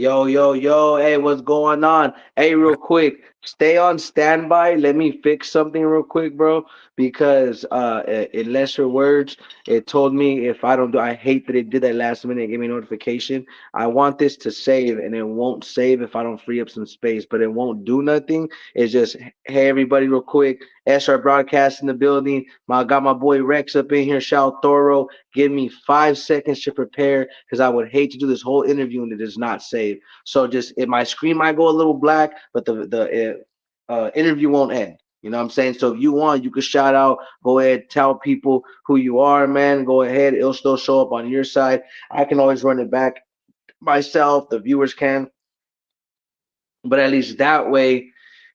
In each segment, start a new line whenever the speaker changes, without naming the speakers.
Yo, yo, yo, hey, what's going on? Hey, real quick, stay on standby. Let me fix something real quick, bro, because in lesser words, it told me if I don't do, I hate that it did that last minute, it gave me a notification. I want this to save, and it won't save if I don't free up some space, but it won't do nothing. It's just, hey, everybody, real quick, SR Broadcast in the building. Got my boy Rex up in here, shout THORO. Give me 5 seconds to prepare because I would hate to do this whole interview and it is not saved. So just if my screen might go a little black, but the interview won't end. You know what I'm saying? So if you want, you could shout out, go ahead, tell people who you are, man. Go ahead. It'll still show up on your side. I can always run it back myself. The viewers can. But at least that way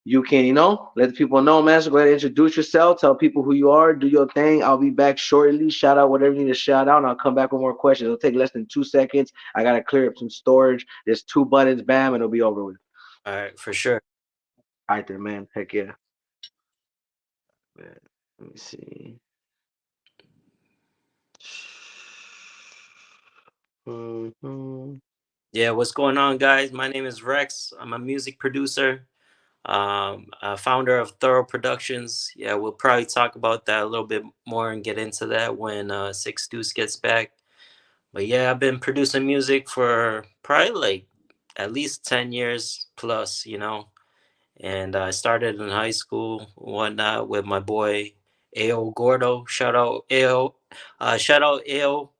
you can, let the people know, man. So go ahead and introduce yourself, tell people who you are, do your thing. I'll be back shortly. Shout out whatever you need to shout out, and I'll come back with more questions. It'll take less than 2 seconds. I gotta clear up some storage. There's two buttons, bam, and it'll be over with.
All right, for sure.
All right there, man. Heck yeah. Man, let me see. Mhm.
Yeah, what's going on, guys? My name is Rex. I'm a music producer, a founder of Thorough Productions. Yeah, we'll probably talk about that a little bit more and get into that when Six Deuce gets back. But yeah, I've been producing music for probably like at least 10 years plus, And I started in high school, whatnot, with my boy A.O. Gordo. Shout out A.O. Shout out A.O.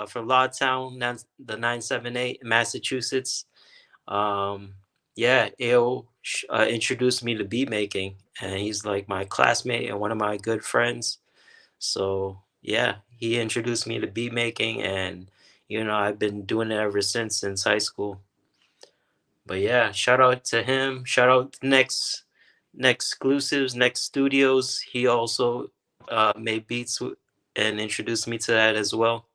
From Lawtown, the 978 in Massachusetts. Um, yeah, A.O. Introduced me to beat making, and he's like my classmate and one of my good friends. So yeah, he introduced me to beat making, and I've been doing it ever since high school. But yeah, shout out to him. Shout out to Next Exclusives, Next Studios. He also made beats and introduced me to that as well.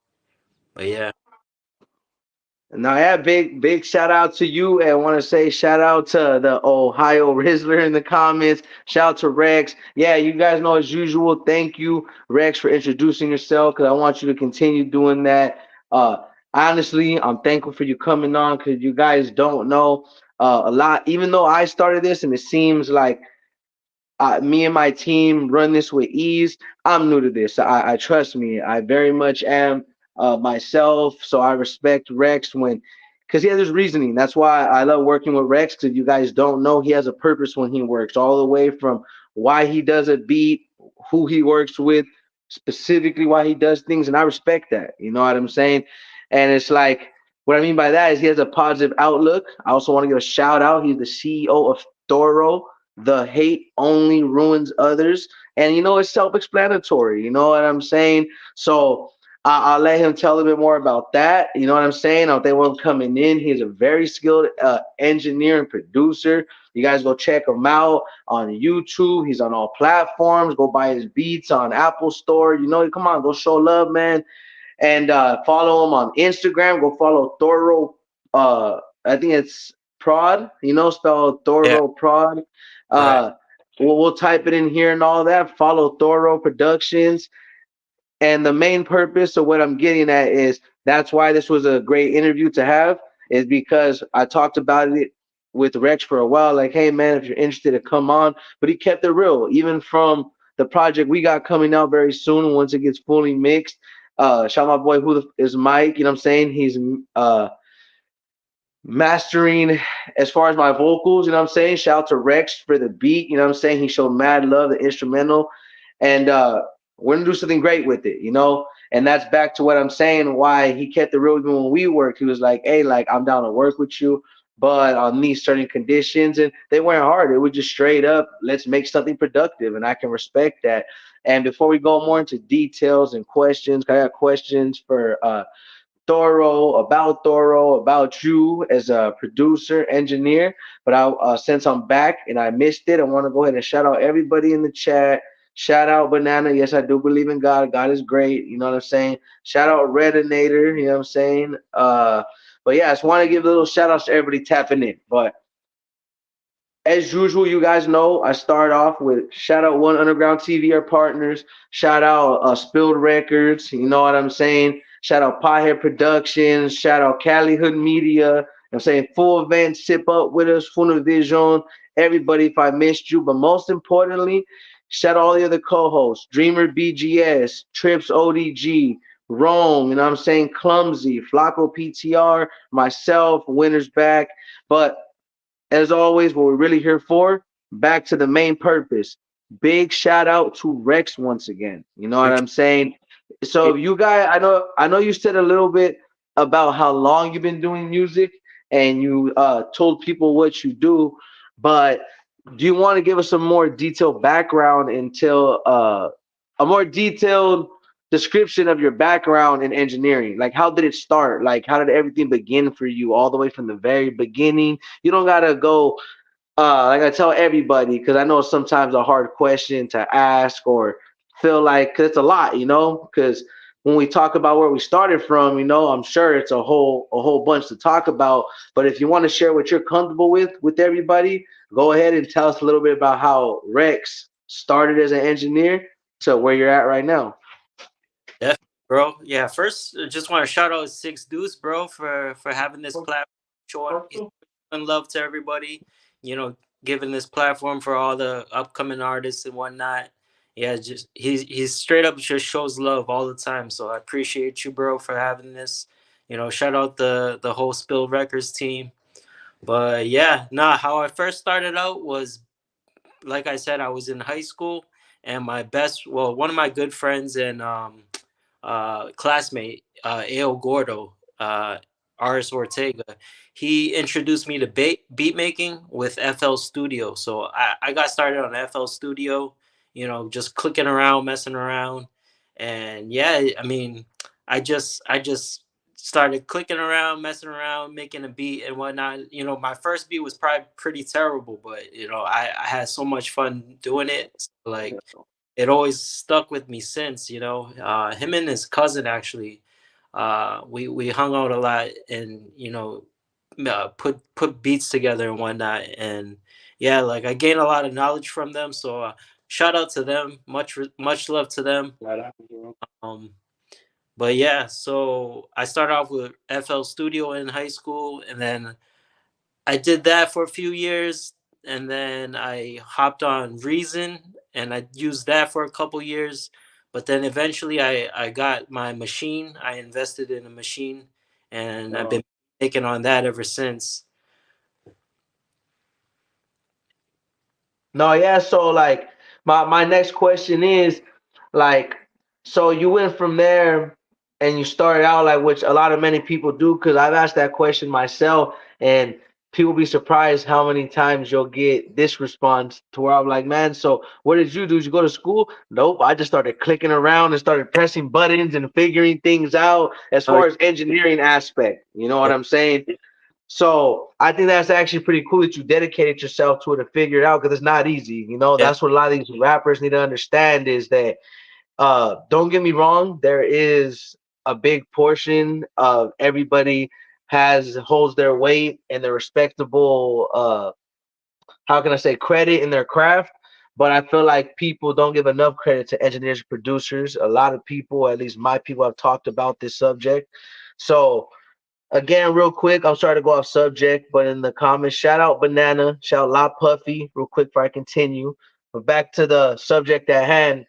But yeah,
Now, yeah, big shout out to you, and I want to say shout out to the Ohio Rizzler in the comments. Shout out to Rex. Yeah, you guys know as usual. Thank you, Rex, for introducing yourself because I want you to continue doing that. Uh, Honestly, I'm thankful for you coming on because you guys don't know a lot. Even though I started this, and it seems like me and my team run this with ease. I'm new to this. I trust me. I very much am myself. So I respect Rex because he has his reasoning. That's why I love working with Rex. Because you guys don't know, he has a purpose when he works, all the way from why he does a beat, who he works with, specifically why he does things, and I respect that. You know what I'm saying? And it's like what I mean by that is he has a positive outlook. I also want to give a shout out. He's the CEO of THORO. The hate only ruins others. And it's self-explanatory. You know what I'm saying? So I'll let him tell a bit more about that. You know what I'm saying? If they were coming in, he's a very skilled engineer and producer. You guys go check him out on YouTube. He's on all platforms. Go buy his beats on Apple Store. Come on, go show love, man. And follow him on Instagram. Go follow Thoro. I think it's Prod. Spell
yeah,
Thoro Prod.
right.
Uh, we'll type it in here and all that. Follow Thoro Productions. And the main purpose of what I'm getting at is that's why this was a great interview to have, is because I talked about it with Rex for a while. Like, hey, man, if you're interested to come on. But he kept it real, even from the project we got coming out very soon once it gets fully mixed. Shout out my boy who is Mike. You know what I'm saying? He's mastering as far as my vocals. You know what I'm saying? Shout out to Rex for the beat. You know what I'm saying? He showed mad love, the instrumental. And we're going to do something great with it. And that's back to what I'm saying, why he kept the real even when we worked. He was like, hey, like, I'm down to work with you, but on these certain conditions. And they weren't hard. It was just straight up, let's make something productive. And I can respect that. And before we go more into details and questions, I got questions for Thoro, about you as a producer, engineer. But since I'm back and I missed it, I want to go ahead and shout out everybody in the chat. Shout out Banana. Yes, I do believe in God. God is great. You know what I'm saying? Shout out Redinator. You know what I'm saying? But yeah, I just want to give little shout outs to everybody tapping in. But as usual, you guys know I start off with shout out One Underground TV, our partners. Shout out Spilled Records. You know what I'm saying? Shout out Pothead Productions. Shout out Cali Hood Media. I'm saying full event, sip up with us, full vision, everybody if I missed you. But most importantly, shout out all the other co-hosts, Dreamer BGS, Trips ODG, Rome, you know what I'm saying? Clumsy, Flacco PTR, myself, Winner's back. But as always, what we're really here for, back to the main purpose. Big shout out to Rex once again. You know what I'm saying? So you guys, I know you said a little bit about how long you've been doing music and you told people what you do, but do you want to give us a more detailed background until a more detailed description of your background in engineering? Like how did it start? Like how did everything begin for you all the way from the very beginning? You don't gotta go like I tell everybody because I know sometimes a hard question to ask or feel like cause it's a lot, you know. Because when we talk about where we started from, you know, I'm sure it's a whole bunch to talk about. But if you want to share what you're comfortable with everybody, go ahead and tell us a little bit about how Rex started as an engineer to where you're at right now.
Definitely, bro. Yeah, first, just want to shout out Six Deuce, bro, for having this platform, he's showing love to everybody. You know, giving this platform for all the upcoming artists and whatnot. Yeah, just he's straight up just shows love all the time. So I appreciate you, bro, for having this. You know, shout out the whole Spill Records team. But yeah, nah, how I first started out was, like I said, I was in high school, and one of my good friends and classmate, Ao Gordo, Aris Ortega, he introduced me to beat making with FL Studio. So I got started on FL Studio, you know, just clicking around, messing around. And yeah, I mean, I just started clicking around, messing around, making a beat and whatnot. You know, my first beat was probably pretty terrible, but you know, I had so much fun doing it. So, like, it always stuck with me since. You know, him and his cousin actually, we hung out a lot, and you know, put beats together and whatnot. And yeah, like I gained a lot of knowledge from them. So shout out to them. Much love to them. Um, but yeah, so I started off with FL Studio in high school, and then I did that for a few years, and then I hopped on Reason, and I used that for a couple years. But then eventually, I got my machine. I invested in a machine, and I've been taking on that ever since.
No, yeah. So like my next question is like, so you went from there and you started out like which a lot of many people do because I've asked that question myself and people be surprised how many times you'll get this response to where I'm like, man, so what did you do? Did you go to school? Nope. I just started clicking around and started pressing buttons and figuring things out as
Oh
far as engineering aspect. You know what
yeah,
I'm saying? So I think that's actually pretty cool that you dedicated yourself to it and figure it out because it's not easy. You know,
yeah,
that's what a lot of these rappers need to understand is that don't get me wrong, there is a big portion of everybody has holds their weight and their respectable how can I say credit in their craft. But I feel like people don't give enough credit to engineers and producers. A lot of people, at least my people, have talked about this subject. So again, real quick, I'm sorry to go off subject, but in the comments, shout out Banana, shout out La Puffy, real quick before I continue. But back to the subject at hand.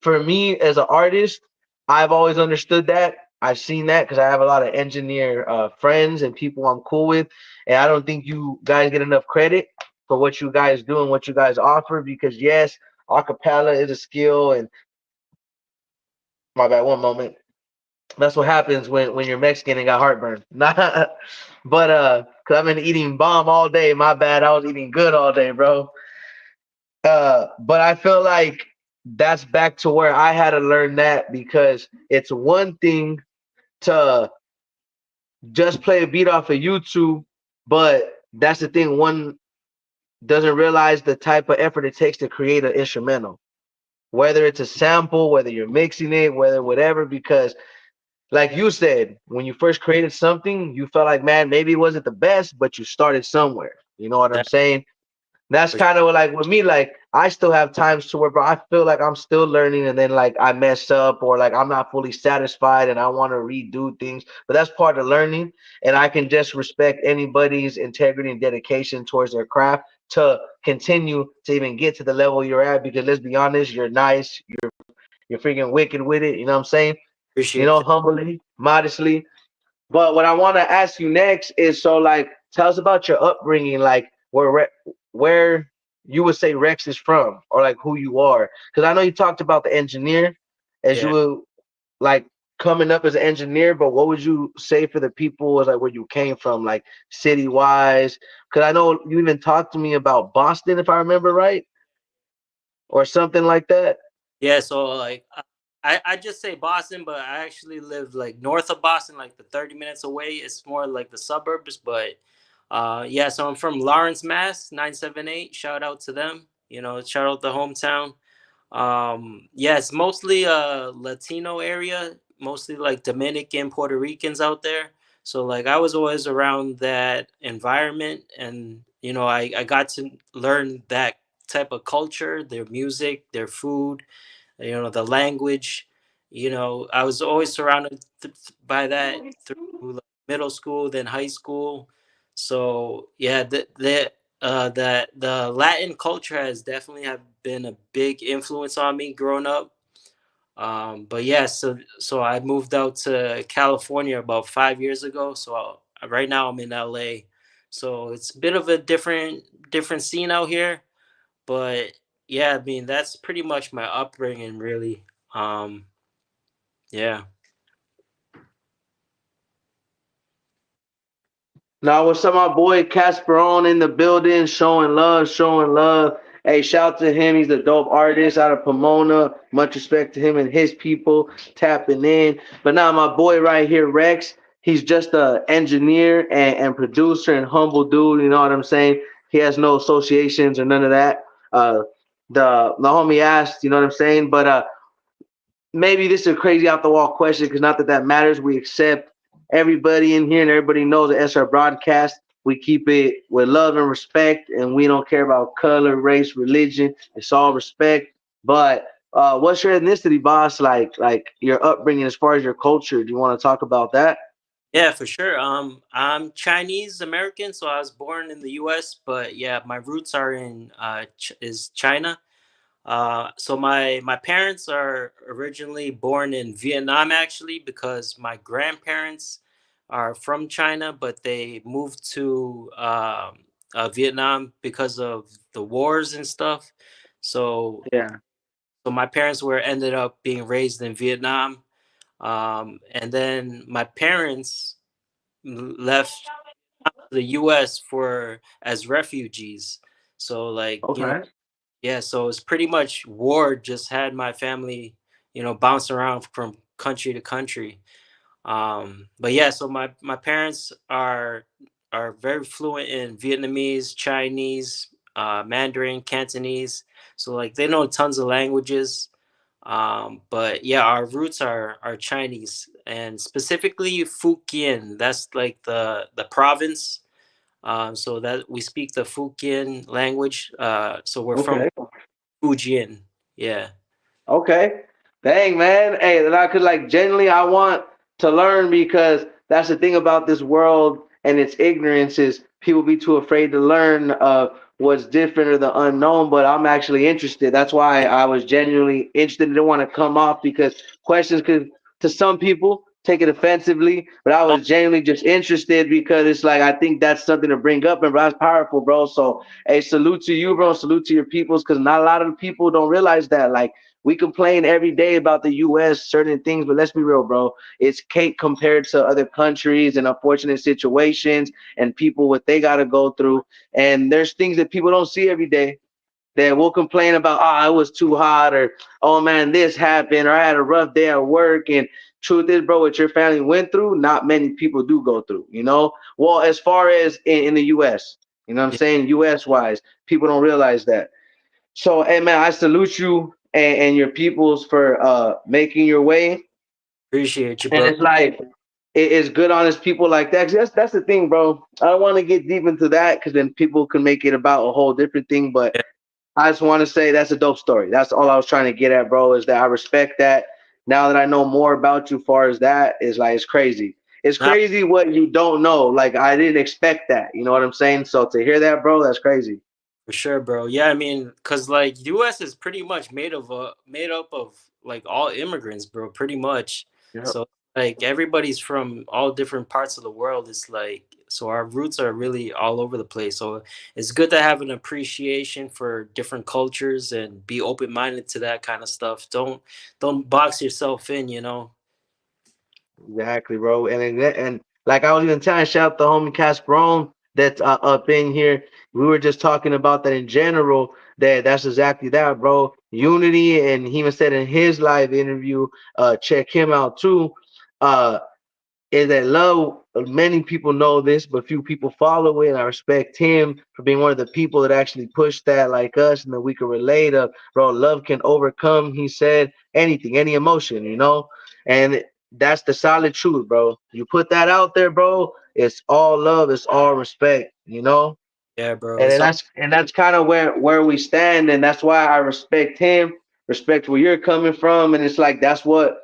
For me as an artist, I've always understood that. I've seen that because I have a lot of engineer friends and people I'm cool with, and I don't think you guys get enough credit for what you guys do and what you guys offer. Because yes, acapella is a skill, and my bad, one moment. That's what happens when you're Mexican and got heartburn. Nah, but cause I've been eating bomb all day. My bad. I was eating good all day, bro. But I feel like that's back to where I had to learn that because it's one thing to just play a beat off of YouTube, but that's the thing. One doesn't realize the type of effort it takes to create an instrumental, whether it's a sample, whether you're mixing it, whether whatever, because like you said, when you first created something, you felt like, man, maybe it wasn't the best, but you started somewhere. You know what I'm
that,
saying? That's
For
kind of like with me, like I still have times to where, bro, I feel like I'm still learning, and then like I mess up, or like I'm not fully satisfied, and I want to redo things. But that's part of learning, and I can just respect anybody's integrity and dedication towards their craft to continue to even get to the level you're at. Because let's be honest, you're nice, you're freaking wicked with it. You know what I'm saying? You
appreciate
know,
that.
humbly, modestly. But what I want to ask you next is, so like, tell us about your upbringing, like where you would say Rex is from, or like who you are. Because I know you talked about the engineer as you
Yeah.
were like coming up as an engineer, but what would you say for the people was like where you came from, like city wise? Because I know you even talked to me about Boston, if I remember right, or something like that.
Yeah, so like I just say Boston, but I actually live like north of Boston, like the 30 minutes away. It's more like the suburbs, but yeah, so I'm from Lawrence, Mass, 978. Shout out to them. You know, shout out the hometown. Yeah, it's mostly a Latino area, mostly like Dominican, Puerto Ricans out there. So like I was always around that environment, and you know, I got to learn that type of culture, their music, their food, you know, the language. You know, I was always surrounded by that through like, middle school, then high school. So yeah, that the Latin culture has definitely have been a big influence on me growing up. But yeah, so I moved out to California about 5 years ago. So right now I'm in LA. So it's a bit of a different scene out here, but yeah, I mean that's pretty much my upbringing, really. Um, yeah,
Now, what's up, my boy Casperon in the building, showing love, showing love. Hey, shout out to him. He's a dope artist out of Pomona. Much respect to him and his people tapping in. But now, my boy right here, Rex, he's just a engineer and producer and humble dude. You know what I'm saying? He has no associations or none of that. The homie asked, you know what I'm saying? But maybe this is a crazy out the wall question because not that that matters. We accept everybody in here and everybody knows the SR broadcast. We keep it with love and respect, and we don't care about color, race, religion. It's all respect. But what's your ethnicity, boss? Like your upbringing as far as your culture. Do you want to talk about that?
yeah, for sure. I'm Chinese American, so I was born in the U.S., but yeah, my roots are in is China. So my parents are originally born in Vietnam, actually, because my grandparents are from China, but they moved to Vietnam because of the wars and stuff. So
Yeah.
so my parents were ended up being raised in Vietnam, and then my parents left the U.S. for as refugees. So like you know,
Okay.
yeah, so it's pretty much war just had my family, you know, bounce around from country to country. But yeah, so my parents are very fluent in Vietnamese, Chinese, Mandarin, Cantonese. So like they know tons of languages. But yeah, our roots are Chinese, and specifically Fujian. That's like the province. So that we speak the Fujian language. So we're from
Okay.
Fujian. Yeah.
Okay. Dang, man. Hey, then I could like genuinely, I want to learn because that's the thing about this world and its ignorance is people be too afraid to learn what's different or the unknown. But I'm actually interested. That's why I was genuinely interested. I didn't want to come off because questions could, to some people, take it offensively. But I
Oh,
was genuinely just interested because it's like I think that's something to bring up and bro, that's powerful, bro. So, hey, salute to you, bro. Salute to your peoples because not a lot of the people don't realize that. Like we complain every day about the U.S. certain things, but let's be real, bro. It's cake compared to other countries and unfortunate situations and people what they got to go through. And there's things that people don't see every day that will complain about. Oh, it was too hot, or oh man, this happened, or I had a rough day at work. And truth is, bro, what your family went through, not many people do go through. You know, well, as far as in the U.S., you know what I'm
yeah.
saying, U.S. wise, people don't realize that. So, hey man, I salute you and your peoples for making your way.
Appreciate you,
And
brother.
it's like it's good, honest people like that. 'Cause that's the thing, bro. I don't want to get deep into that because then people can make it about a whole different thing. But
Yeah,
I just want to say that's a dope story. That's all I was trying to get at, bro. Is that I respect that. Now that I know more about you, far as that is like it's crazy. It's
not
crazy what you don't know. Like I didn't expect that. You know what I'm saying? So to hear that, bro, that's crazy.
for sure, bro. Yeah, I mean, cause like U.S. is pretty much made up of like all immigrants, bro. Pretty much.
Yep.
So like everybody's from all different parts of the world. It's like so our roots are really all over the place. So it's good to have an appreciation for different cultures and be open minded to that kind of stuff. Don't box yourself in. You know.
Exactly, bro. And like I was even telling, shout out the homie Casperone that's up in here. We were just talking about that in general. That's exactly that, bro. Unity, and he even said in his live interview, check him out too. Uh, is that love? Many people know this, but few people follow it. And I respect him for being one of the people that actually push that, like us, and that we can relate. Bro, love can overcome. He said anything, any emotion, and that's the solid truth, bro. You put that out there, bro. It's all love. It's all respect.
Yeah, bro.
And then
It's all
that's kind of where we stand, and that's why I respect him, respect where you're coming from, and it's like that's what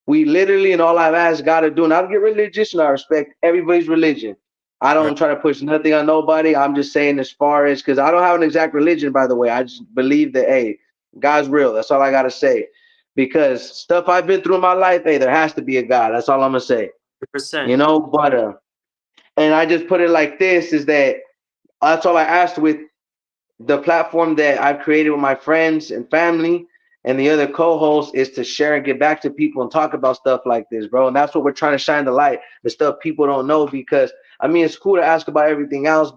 we literally and all I've asked God to do. And I don't get religious, and I respect everybody's religion. I
right.
don't try to push nothing on nobody. I'm just saying as far as because I don't have an exact religion, by the way. I just believe that hey, God's real. That's all I gotta say. Because stuff I've been through in my life, hey, there has to be a God. That's all I'm gonna say.
100%.
But and I just put it like this: is that that's all I asked with the platform that I've created with my friends and family and the other co-hosts is to share and get back to people and talk about stuff like this, bro. And that's what we're trying to shine the light, the stuff people don't know. Because I mean, it's cool to ask about everything else,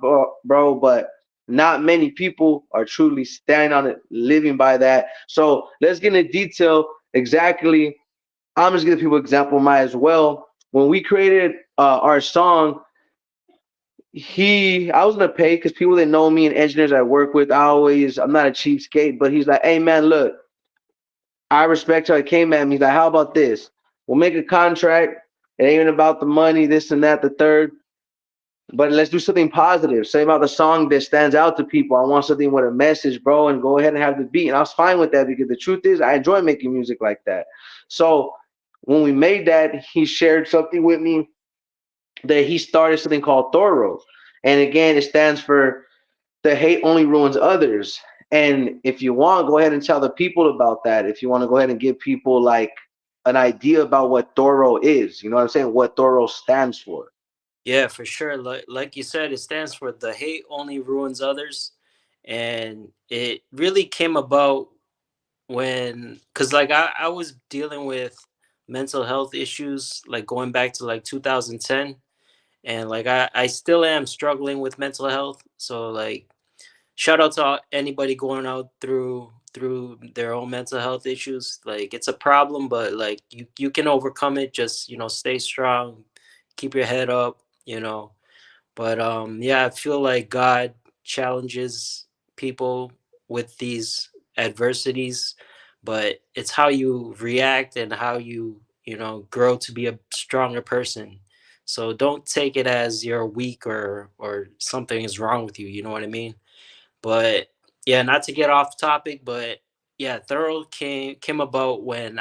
bro, but not many people are truly standing on it, living by that. So let's get into detail exactly. I'm just giving people an example, might as well. When we created our song, I was gonna pay because people that know me and engineers I work with, I'm not a cheapskate, but he's like, hey man, look, I respect how he came at me. He's like, how about this? We'll make a contract. It ain't even about the money, this and that, the third. But let's do something positive. Say about the song that stands out to people. I want something with a message, bro, and go ahead and have the beat. And I was fine with that because the truth is I enjoy making music like that. So when we made that, he shared something with me that he started something called THORO. And again, it stands for the hate only ruins others. And if you want, go ahead and tell the people about that. If you want to go ahead and give people like an idea about what THORO is, you know what I'm saying? What THORO stands for.
Yeah, for sure. Like you said, it stands for the hate only ruins others. And it really came about when, because like I was dealing with mental health issues, like going back to like 2010. And like I still am struggling with mental health. So like shout out to anybody going out through their own mental health issues. Like it's a problem, but like you can overcome it. Just stay strong, keep your head up. But yeah, I feel like God challenges people with these adversities, but it's how you react and how you grow to be a stronger person. So don't take it as you're weak or something is wrong with you. You know what I mean? But yeah, not to get off topic, but yeah, Thorough came about when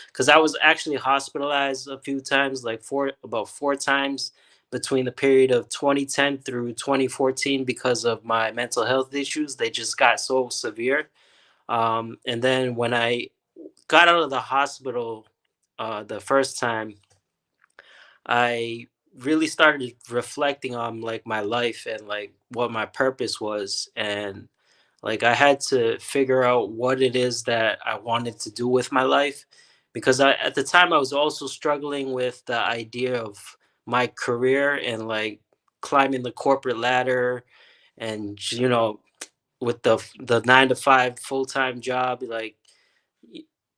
because I was actually hospitalized a few times, like about four times between the period of 2010 through 2014 because of my mental health issues. They just got so severe. And then when I got out of the hospital the first time, I really started reflecting on like my life and like what my purpose was, and like I had to figure out what it is that I wanted to do with my life, because at the time I was also struggling with the idea of my career and like climbing the corporate ladder, and with the 9 to 5 full-time job. Like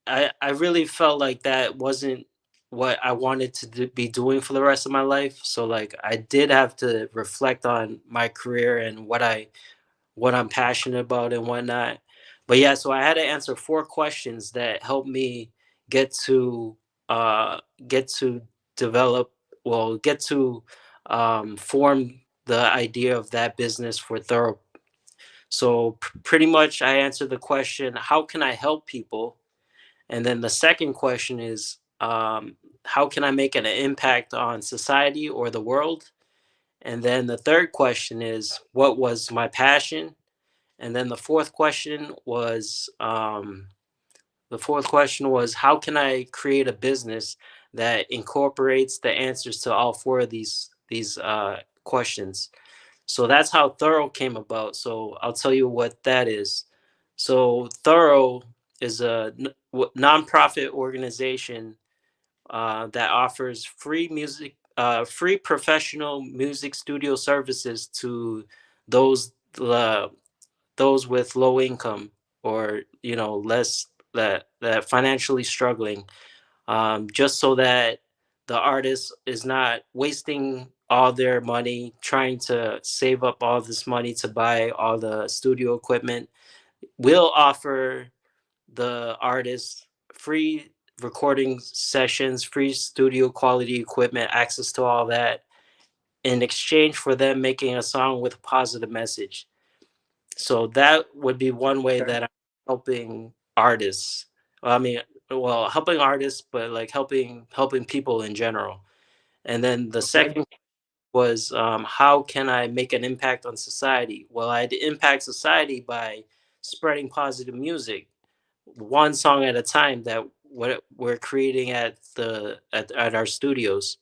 I really felt like that wasn't what I wanted to be doing for the rest of my life. So like I did have to reflect on my career and what I'm passionate about and whatnot. But yeah, so I had to answer 4 questions that helped me get to uh get to develop get to form the idea of that business for Thorough. So pretty much, I answered the question, how can I help people? And then the second question is, how can I make an impact on society or the world? And then the third question is, what was my passion? And then the fourth question was, how can I create a business that incorporates the answers to all four of these questions? So that's how Thorough came about. So I'll tell you what that is. So Thorough is a nonprofit organization that offers free professional music studio services to those uh, those with low income, or less, that financially struggling, just so that the artist is not wasting all their money trying to save up all this money to buy all the studio equipment. We'll offer the artist free recording sessions, free studio quality equipment, access to all that, in exchange for them making a song with a positive message. So that would be one way
Okay.
that I'm helping artists. Well, I mean, well, helping artists, but like helping people in general. And then the
Okay.
second was, how can I make an impact on society? Well, I'd impact society by spreading positive music, one song at a time, that what we're creating at our studios.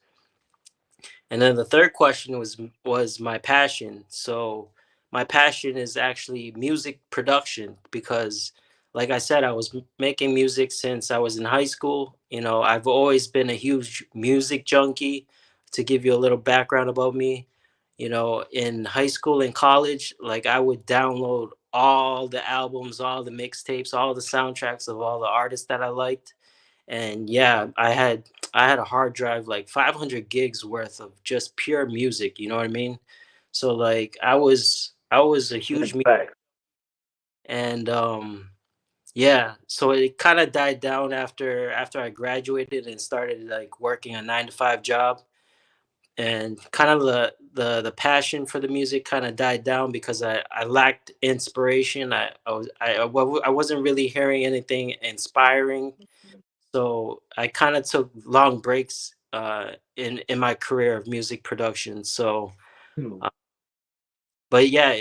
And then the third question was my passion. So my passion is actually music production, because like I said, I was making music since I was in high school. I've always been a huge music junkie. To give you a little background about me, in high school and college, like I would download all the albums, all the mixtapes, all the soundtracks of all the artists that I liked. And yeah, I had a hard drive, like 500 gigs worth of just pure music, you know what I mean? So like I was a
That's
huge
fact.
and yeah, so it kind of died down after I graduated and started like working a 9 to 5 job. And kind of the passion for the music kind of died down because I lacked inspiration. I wasn't really hearing anything inspiring. So I kind of took long breaks in my career of music production. So,
Hmm.
uh, but yeah,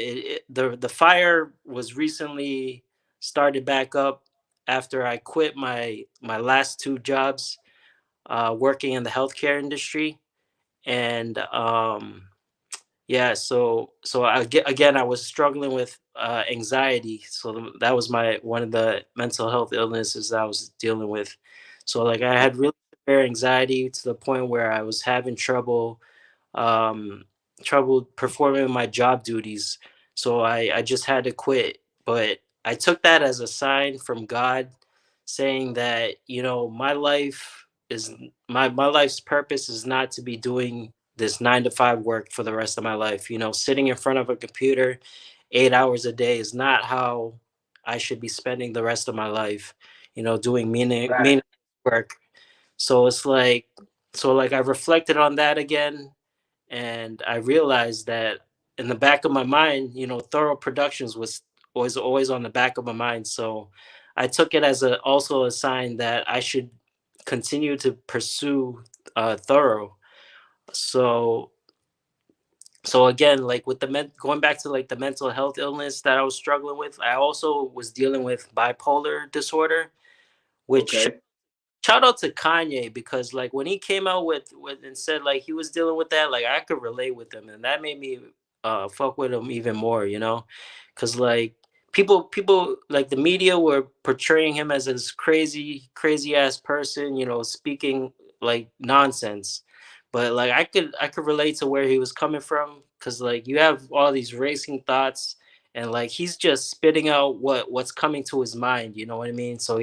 the fire was recently started back up after I quit my last two jobs, working in the healthcare industry. And yeah, so again, I was struggling with anxiety. So that was my one of the mental health illnesses that I was dealing with. So like I had really severe anxiety to the point where I was having um, trouble performing my job duties. So I just had to quit. But I took that as a sign from God, saying that my life's purpose is not to be doing this 9 to 5 work for the rest of my life. Sitting in front of a computer 8 hours a day is not how I should be spending the rest of my life. Doing meaning
Fact.
work. So it's like, I reflected on that again, and I realized that in the back of my mind, Thorough Productions was always on the back of my mind. So I took it as also a sign that I should continue to pursue Thorough. So again, like with going back to like the mental health illness that I was struggling with, I also was dealing with bipolar disorder, which,
Okay.
shout out to Kanye, because like when he came out with and said like he was dealing with that, like I could relate with him, and that made me fuck with him even more, because like people like the media were portraying him as this crazy ass person, speaking like nonsense. But like I could relate to where he was coming from, because like you have all these racing thoughts, and like he's just spitting out what's coming to his mind, you know what I mean? So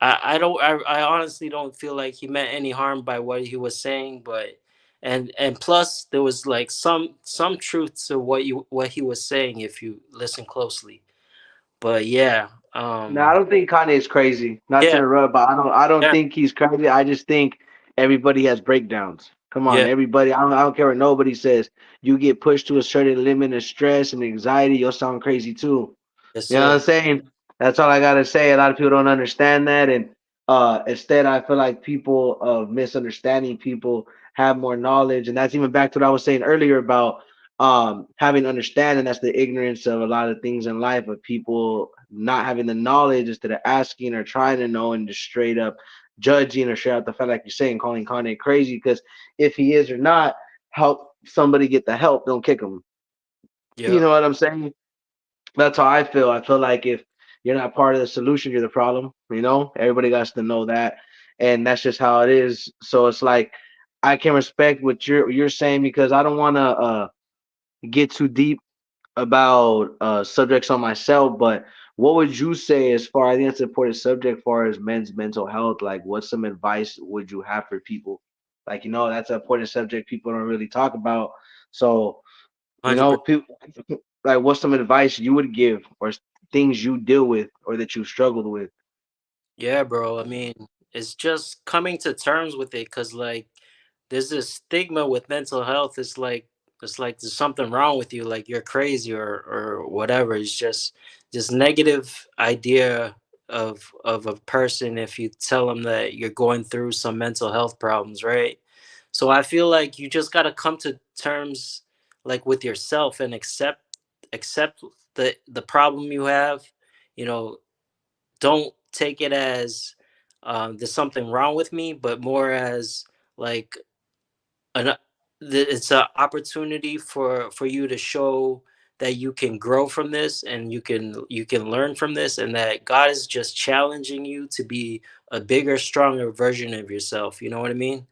I don't I honestly don't feel like he meant any harm by what he was saying. But and plus there was like some truth to what he was saying if you listen closely. But yeah,
No, I don't think Kanye's crazy. Not to
yeah,
interrupt, but I don't
yeah,
think he's crazy. I just think everybody has breakdowns. Come on,
Yeah.
everybody. I don't care what nobody says. You get pushed to a certain limit of stress and anxiety, you'll sound crazy too.
Yes,
You know what
sir.
I'm saying? That's all I gotta say. A lot of people don't understand that, and instead, I feel like people of misunderstanding people have more knowledge, and that's even back to what I was saying earlier about having understanding. That's the ignorance of a lot of things in life, of people not having the knowledge instead of asking or trying to know and just straight up judging or straight out the fact, like you're saying, calling Kanye crazy. Because if he is or not, help somebody get the help. Don't kick him. You
Yep.
know what I'm saying? That's how I feel. I feel like if you're not part of the solution, you're the problem. You know, everybody got to know that, and that's just how it is. So it's like I can respect what you're saying because I don't want to get too deep about subjects on myself. But what would you say as far? I think it's an important subject, as far as men's mental health. Like, what some advice would you have for people? Like, that's an important subject people don't really talk about. So
Hundred.
people like what's some advice you would give or things you deal with or that you struggled with?
Yeah, bro. I mean, it's just coming to terms with it because, like, there's this stigma with mental health. It's like there's something wrong with you, like you're crazy or whatever. It's just this negative idea of a person if you tell them that you're going through some mental health problems, right? So I feel like you just got to come to terms like with yourself and accept the problem you have. You know, don't take it as there's something wrong with me, but more as like an it's an opportunity for you to show that you can grow from this and you can learn from this, and that God is just challenging you to be a bigger, stronger version of yourself. You know what I mean?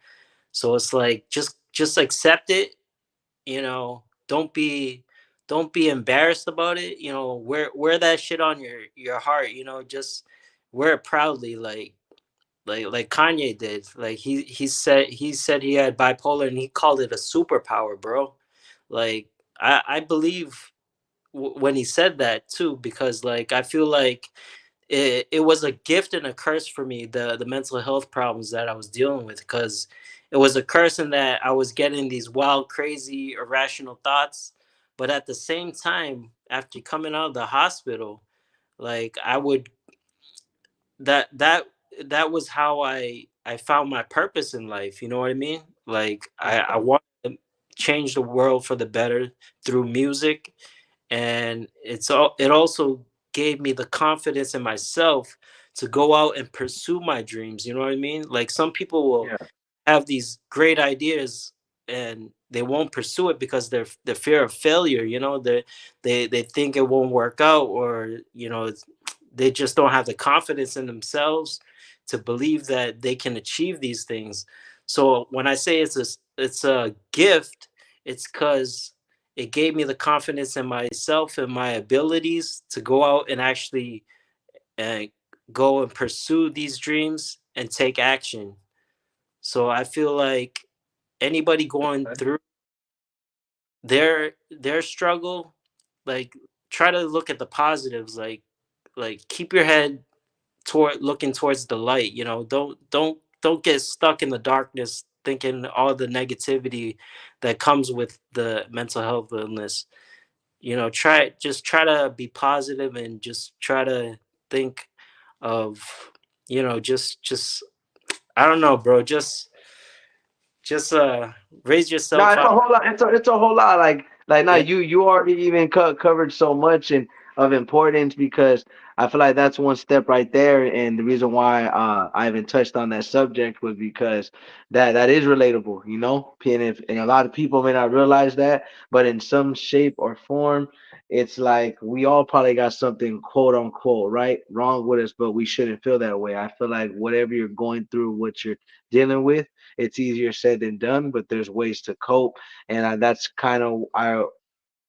So it's like just accept it. Don't be embarrassed about it. Wear that shit on your heart. Just wear it proudly, like Kanye did. Like he said he had bipolar and he called it a superpower, bro. Like I believe when he said that too, because like I feel like it was a gift and a curse for me, the mental health problems that I was dealing with, because it was a curse in that I was getting these wild, crazy, irrational thoughts. But at the same time, after coming out of the hospital, like I would that that that was how I found my purpose in life. You know what I mean? Like I want to change the world for the better through music, and it also gave me the confidence in myself to go out and pursue my dreams. You know what I mean? Like some people will
Yeah.
have these great ideas and they won't pursue it because they're fear of failure. They think it won't work out, or they just don't have the confidence in themselves to believe that they can achieve these things. So when I say it's a gift, it's because it gave me the confidence in myself and my abilities to go out and actually uh, go and pursue these dreams and take action. So I feel like anybody going
Okay.
through their struggle, like try to look at the positives, like keep your head toward looking towards the light. Don't get stuck in the darkness thinking all the negativity that comes with the mental health illness. Try to be positive and just try to think of just I don't know, bro, just raise
No,
yourself
it's a
up.
whole lot. It's a whole lot. Like now
Yeah.
you already even covered so much and of importance because I feel like that's one step right there. And the reason why I even touched on that subject was because that is relatable, and a lot of people may not realize that, but in some shape or form, it's like we all probably got something quote unquote right wrong with us, but we shouldn't feel that way. I feel like whatever you're going through, what you're dealing with, it's easier said than done, but there's ways to cope, and that's kind of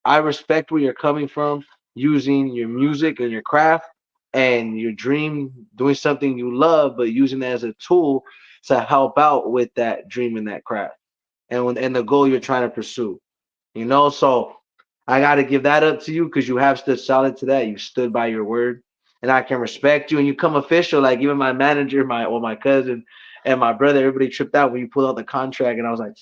I respect where you're coming from, using your music and your craft and your dream, doing something you love, but using it as a tool to help out with that dream and that craft, and the goal you're trying to pursue. So I got to give that up to you because you have stood solid to that. You stood by your word, and I can respect you. And you come official, like even my manager, my cousin. And my brother, everybody tripped out when you pulled out the contract, and I was like,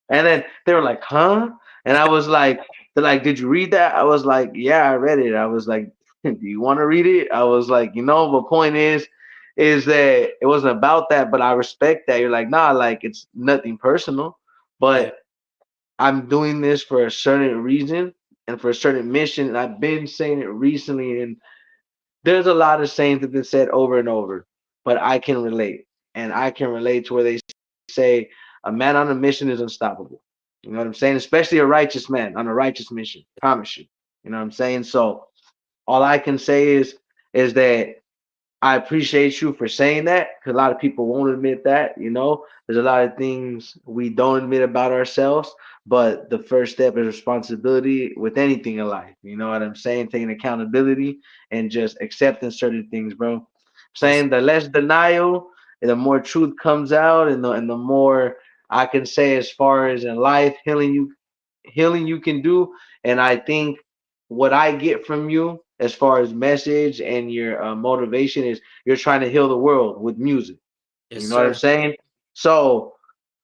and then they were like, huh? And I was like, they're like, did you read that? I was like, yeah, I read it. I was like, do you want to read it? I was like, the point is that it wasn't about that, but I respect that. You're like, nah, like it's nothing personal,
Yeah.
but I'm doing this for a certain reason and for a certain mission. And I've been saying it recently, and there's a lot of sayings that have been said over and over, but I can relate. And I can relate to where they say a man on a mission is unstoppable. You know what I'm saying? Especially a righteous man on a righteous mission. Promise you. You know what I'm saying? So all I can say is that I appreciate you for saying that because a lot of people won't admit that. There's a lot of things we don't admit about ourselves, but the first step is responsibility with anything in life. You know what I'm saying? Taking accountability and just accepting certain things, bro.
Yes.
Saying the less denial, and the more truth comes out, and the more I can say as far as in life healing you can do. And I think what I get from you as far as message and your motivation is you're trying to heal the world with music.
Yes,
You know what I'm
sir.
saying? So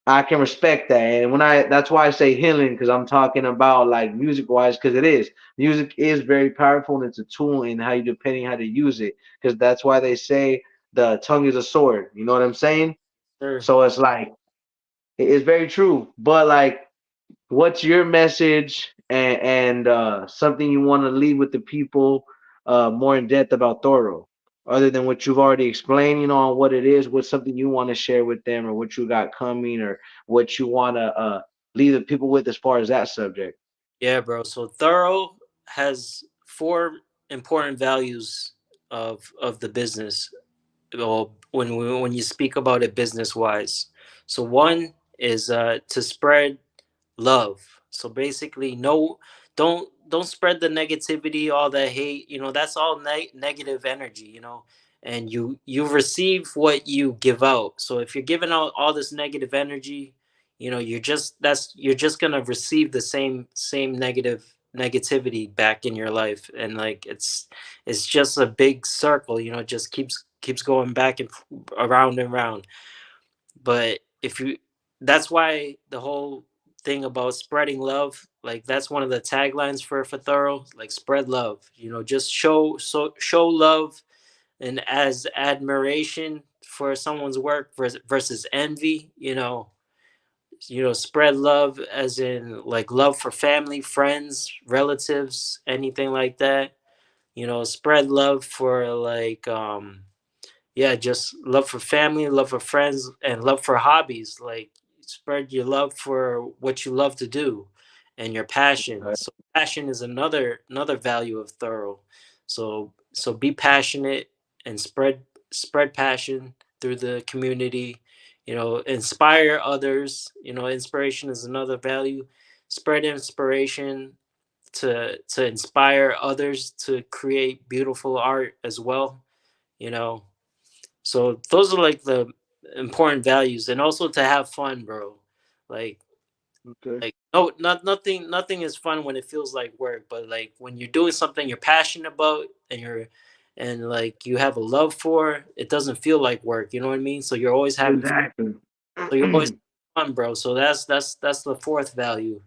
I can respect that. And that's why I say healing, because I'm talking about like music wise, because music is very powerful, and it's a tool in how you depending how to use it. Because that's why they say the tongue is a sword. You know what I'm saying?
Sir.
So it's like it's very true. But like, what's your message, and something you want to leave with the people more in depth about Thoro, other than what you've already explained, on what it is? What's something you want to share with them, or what you got coming, or what you want to leave the people with as far as that subject?
Yeah, bro. So Thorough has four important values of the business. Well, when you speak about it business wise. So one is to spread love. So basically, no, don't spread the negativity, all the hate. That's all negative energy. And you receive what you give out. So if you're giving out all this negative energy, you're just gonna receive the same negativity back in your life, and like it's just a big circle. It just keeps going back and around and around. But if you that's why the whole thing about spreading love, like that's one of the taglines for Thorough, like spread love. Just show love, and as admiration for someone's work versus envy. Spread love as in like love for family, friends, relatives, anything like that. Spread love for like yeah, just love for family, love for friends, and love for hobbies. Like spread your love for what you love to do and your passion.
Okay.
So passion is another value of Thorough. So be passionate and spread passion through the community. Inspire others. Inspiration is another value. Spread inspiration to inspire others to create beautiful art as well. You know, so those are like the important values, and also to have fun, bro. Like
Okay.
like no, nothing is fun when it feels like work, but like when you're doing something you're passionate about and like you have a love for, it doesn't feel like work. You know what I mean? So you're always having fun.
Exactly.
So you're always having fun, bro. So that's the fourth value.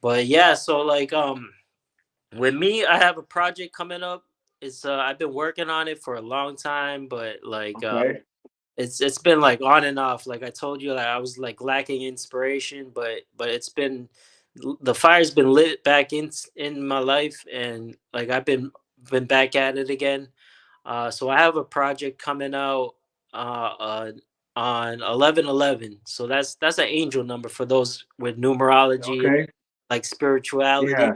But yeah, so like with me, I have a project coming up. It's I've been working on it for a long time, but like
Okay.
it's been like on and off. Like I told you, like I was like lacking inspiration, but it's been the fire's been lit back in my life, and like I've been back at it again. So I have a project coming out uh, uh on 11/11. So that's an angel number for those with numerology,
Okay.
like spirituality.
Yeah.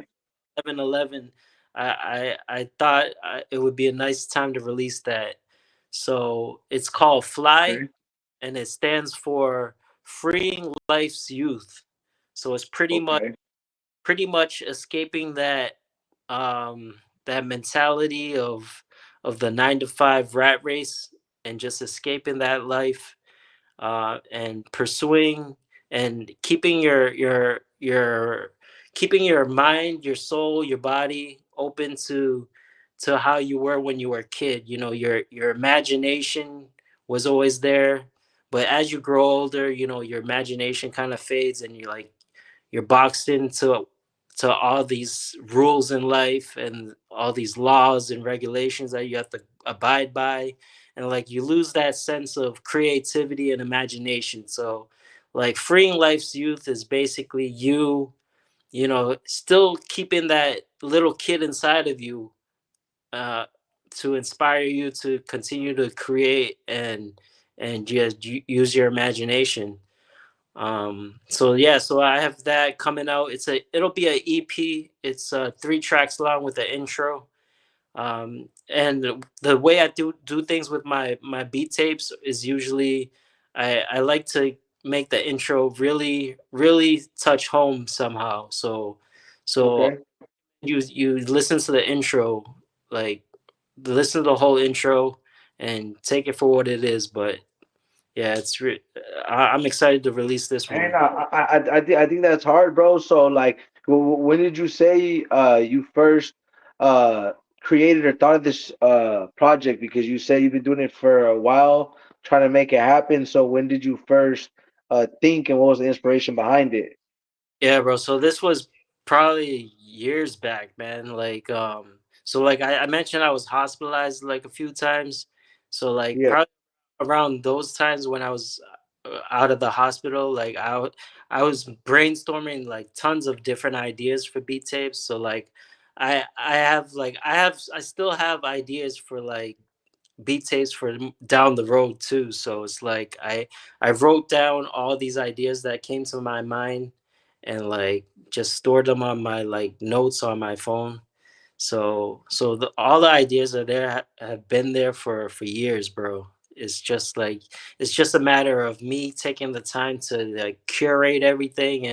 11/11. I thought it would be a nice time to release that. So it's called Fly,
Okay.
and it stands for Freeing Life's Youth. So it's
Okay.
pretty much escaping that mentality of the 9 to 5 rat race, and just escaping that life, and pursuing and keeping your mind, your soul, your body open to how you were when you were a kid. Your imagination was always there, but as you grow older, you know, your imagination kind of fades, and you're boxed into all these rules in life and all these laws and regulations that you have to abide by, and like you lose that sense of creativity and imagination. So like freeing life's youth is basically you, you know, still keeping that little kid inside of you, uh, to inspire you to continue to create and just use your imagination. So yeah, so I have that coming out. It'll be a EP. It's 3 tracks long with the intro. And the way I do things with my beat tapes is usually I like to make the intro really really touch home somehow. So
Okay.
you listen to the intro, like listen to the whole intro and take it for what it is. But yeah, I'm excited to release this
And
one.
I think that's hard, bro. So like, when did you say you first uh created or thought of this project? Because you said you've been doing it for a while, trying to make it happen. So when did you first think, and what was the inspiration behind it?
Yeah, bro. So this was probably years back, man. So like I mentioned, I was hospitalized like a few times. So like
Yeah.
probably around those times when I was out of the hospital, I was brainstorming like tons of different ideas for beat tapes. So like I still have ideas for like beat tapes for down the road too. So it's like I wrote down all these ideas that came to my mind, and like just stored them on my like notes on my phone. All the ideas are there, have been there for years, bro. It's just like it's just a matter of me taking the time to like curate everything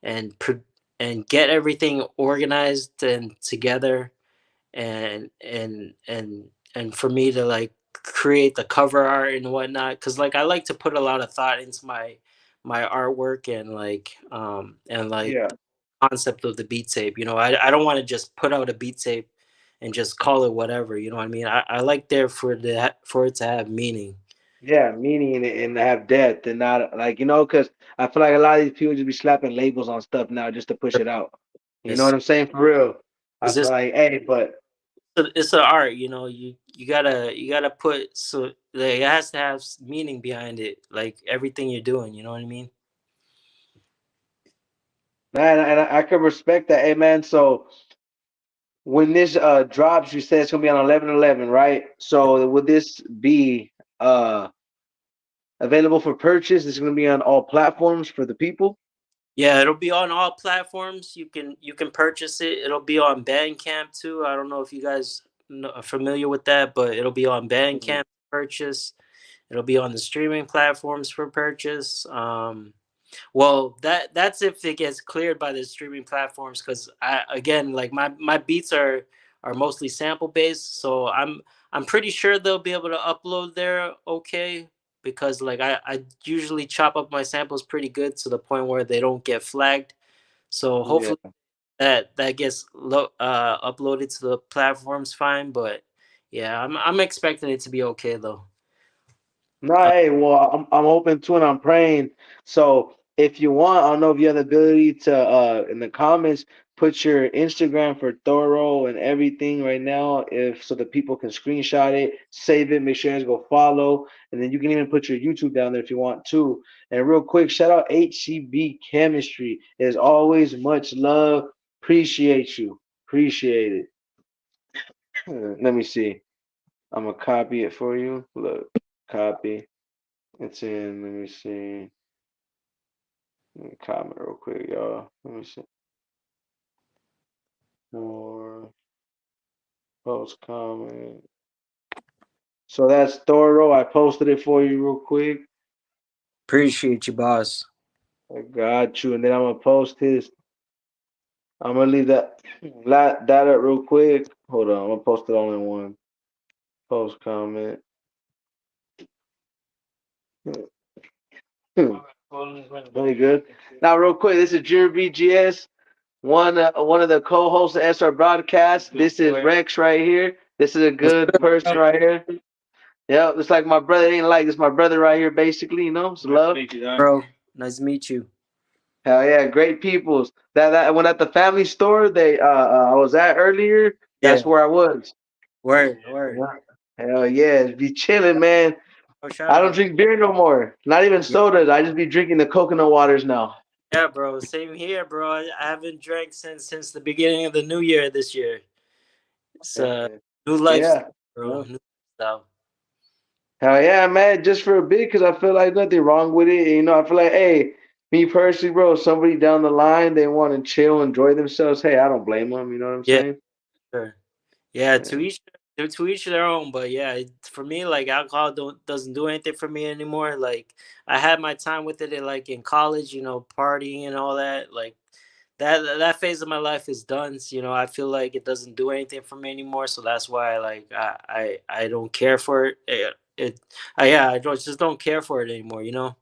and pro- and get everything organized and together, and for me to like create the cover art and whatnot, because like I like to put a lot of thought into my artwork, and like
Yeah.
the concept of the beat tape. You know, I don't want to just put out a beat tape and just call it whatever. You know what I mean? I like there for it to have meaning.
Yeah, meaning and have depth and not like, because I feel like a lot of these people just be slapping labels on stuff now just to push it out. You know what
It's
I'm saying? For real. I
because
feel like, hey, but
it's an art. You know, you gotta put, so like, it has to have meaning behind it, like everything you're doing. You know what I mean?
man, and I can respect that. Hey, man, so when this drops, you said it's gonna be on 11/11, right? So would this be available for purchase? It's gonna be on all platforms for the people.
Yeah, it'll be on all platforms. You can purchase it. It'll be on Bandcamp too. I don't know if you guys are familiar with that, but it'll be on
Mhm.
Bandcamp to purchase. It'll be on the streaming platforms for purchase. Well, that's if it gets cleared by the streaming platforms. Because I again, like my beats are mostly sample based, so I'm pretty sure they'll be able to upload there okay. Because like I usually chop up my samples pretty good to the point where they don't get flagged. So
Yeah.
hopefully that gets uploaded to the platforms fine. But yeah, I'm expecting it to be okay though.
No,
Uh,
hey, well, I'm open to it. I'm praying. So if you want, I don't know if you have the ability to in the comments put your Instagram for Thorough and everything right now, if so the people can screenshot it, save it, make sure you guys go follow, and then you can even put your YouTube down there if you want to. And real quick, shout out HCB Chemistry. As always, much love. Appreciate you. Appreciate it. Let me see. I'm gonna copy it for you. Look, copy. It's in, let me see. Let me comment real quick, y'all. Let me see. More post comment. So that's thorough. I posted it for you real quick.
Appreciate you, boss.
I got you. And then I'm gonna post his. I'm gonna leave that up real quick. Hold on. I'm gonna post it all in one. Post comment. Really good. Now, real quick, this is Junior BGS. One of the co-hosts of SR Broadcast. This is Rex right here. This is a
What's
good
good, bro?
person right here. Yeah, it's like my brother ain't like this. My brother right here, basically, you know, it's love.
Bro, nice to meet you.
Hell yeah, great peoples. That when at the family store I was at earlier, that's
Yeah,
where I was.
word, word.
Yeah. Hell yeah, be chilling, man.
Oh, shout
I don't
out.
drink beer no more. Not even
Yeah,
sodas. I just be drinking the coconut waters now.
yeah, bro. Same here, bro. I haven't drank since the beginning of the new year this year. It's a
Yeah.
new lifestyle,
Yeah.
bro.
Yeah.
New lifestyle.
Hell yeah, man. Just for a bit, because I feel like nothing wrong with it. You know, I feel like, hey, me personally, bro, somebody down the line, they want to chill, enjoy themselves. Hey, I don't blame them. You know what I'm
Yeah,
saying?
sure. Yeah,
Yeah.
to each their own. But yeah, for me, like alcohol don't doesn't do anything for me anymore. Like I had my time with it, like in college, partying and all that. Like that phase of my life is done. So, I feel like it doesn't do anything for me anymore. So that's why, like, I don't care for it. Yeah, I just don't care for it anymore.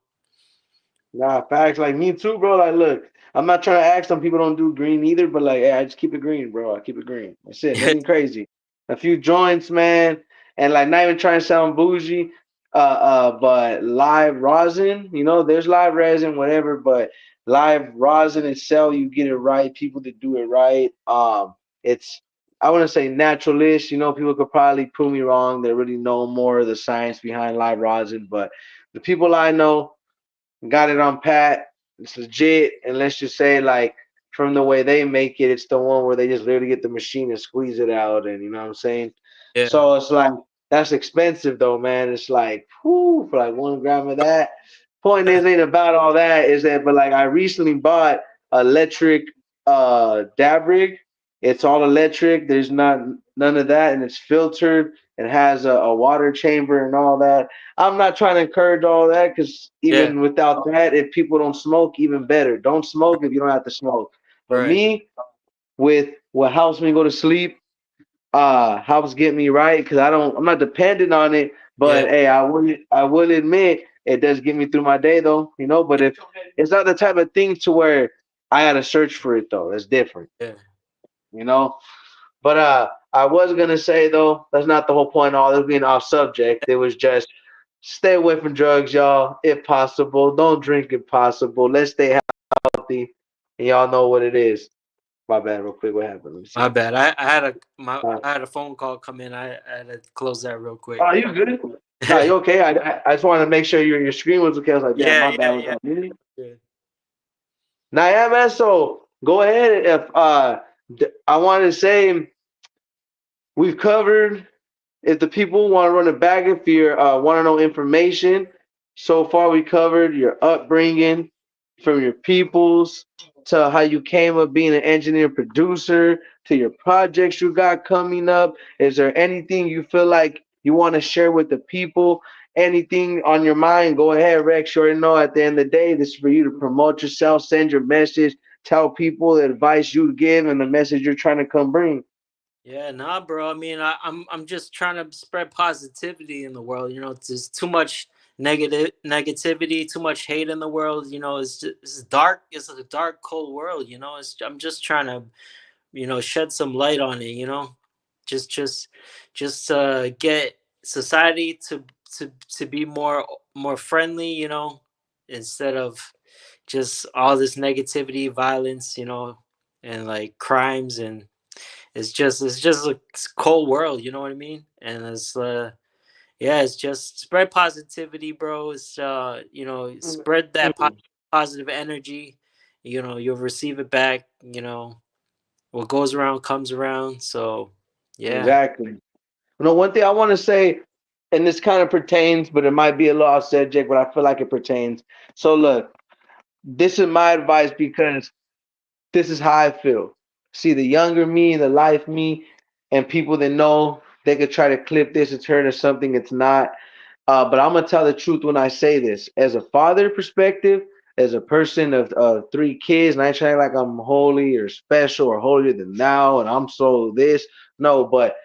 Nah, facts. Like me too, bro. Like, look, I'm not trying to act. Some people don't do green either, but like, hey, I just keep it green, bro. I keep it green. That's it. Nothing crazy. A few joints, man, and like not even trying to sound bougie. But live rosin, there's live resin, whatever. But live rosin itself, you get it right. People that do it right. It's I wouldn't say naturalist. People could probably prove me wrong. They really know more of the science behind live rosin, but the people I know got it on pat. It's legit, and let's just say like from the way they make it, it's the one where they just literally get the machine and squeeze it out, and you know what I'm saying.
Yeah,
So it's like that's expensive though, man. It's like whoo for like 1 gram of that. Point is ain't about all that, is that but like I recently bought electric dab rig. It's all electric. There's not none of that, and it's filtered. It has a water chamber and all that. I'm not trying to encourage all that because
yeah,
even without that, if people don't smoke, even better. Don't smoke if you don't have to smoke. But
right.
me, with what helps me go to sleep, helps get me right because I'm not dependent on it.
Yeah,
But hey, I will admit it does get me through my day though, But if it's not the type of thing to where I gotta search for it though, that's different,
yeah.
you know. But I was gonna say though, that's not the whole point. All this being off subject, it was just stay away from drugs, y'all, if possible. Don't drink if possible. Let's stay healthy, and y'all know what it is. My bad, real quick. What happened? Let me
My
see.
bad.
Uh,
I had a phone call come in. I had to close that real quick.
oh, you good? No, you okay? I just wanted to make sure your screen was okay. I was like, damn,
Yeah,
my
yeah,
bad. Was
yeah.
that me?
Good.
Nah, yeah, man. So go ahead. If I wanted to say we've covered. If the people want to run it back, if you want to know information, so far we covered your upbringing from your peoples to how you came up being an engineer producer to your projects you got coming up. Is there anything you feel like you want to share with the people? Anything on your mind? Go ahead, Rex. You already know at the end of the day, this is for you to promote yourself, send your message, tell people the advice you give and the message you're trying to come bring.
Yeah, nah, bro. I mean, I'm just trying to spread positivity in the world. There's too much negativity, too much hate in the world. It's dark. It's a dark, cold world. I'm just trying to shed some light on it. Just get society to be more friendly. Instead of just all this negativity, violence. And like crimes, and it's just a cold world, you know what I mean? And it's yeah, it's just spread positivity, bro. It's spread that positive energy. You'll receive it back. What goes around comes around. So yeah.
Exactly. One thing I want to say, and this kind of pertains, but it might be a little off subject, but I feel like it pertains. So look, this is my advice because this is how I feel. See, the younger me, the life me, and people that know they could try to clip this and turn it to something it's not. But I'm gonna tell the truth when I say this. As a father perspective, as a person of 3 kids, and I ain't trying like I'm holy or special or holier than thou, and I'm so this. No, but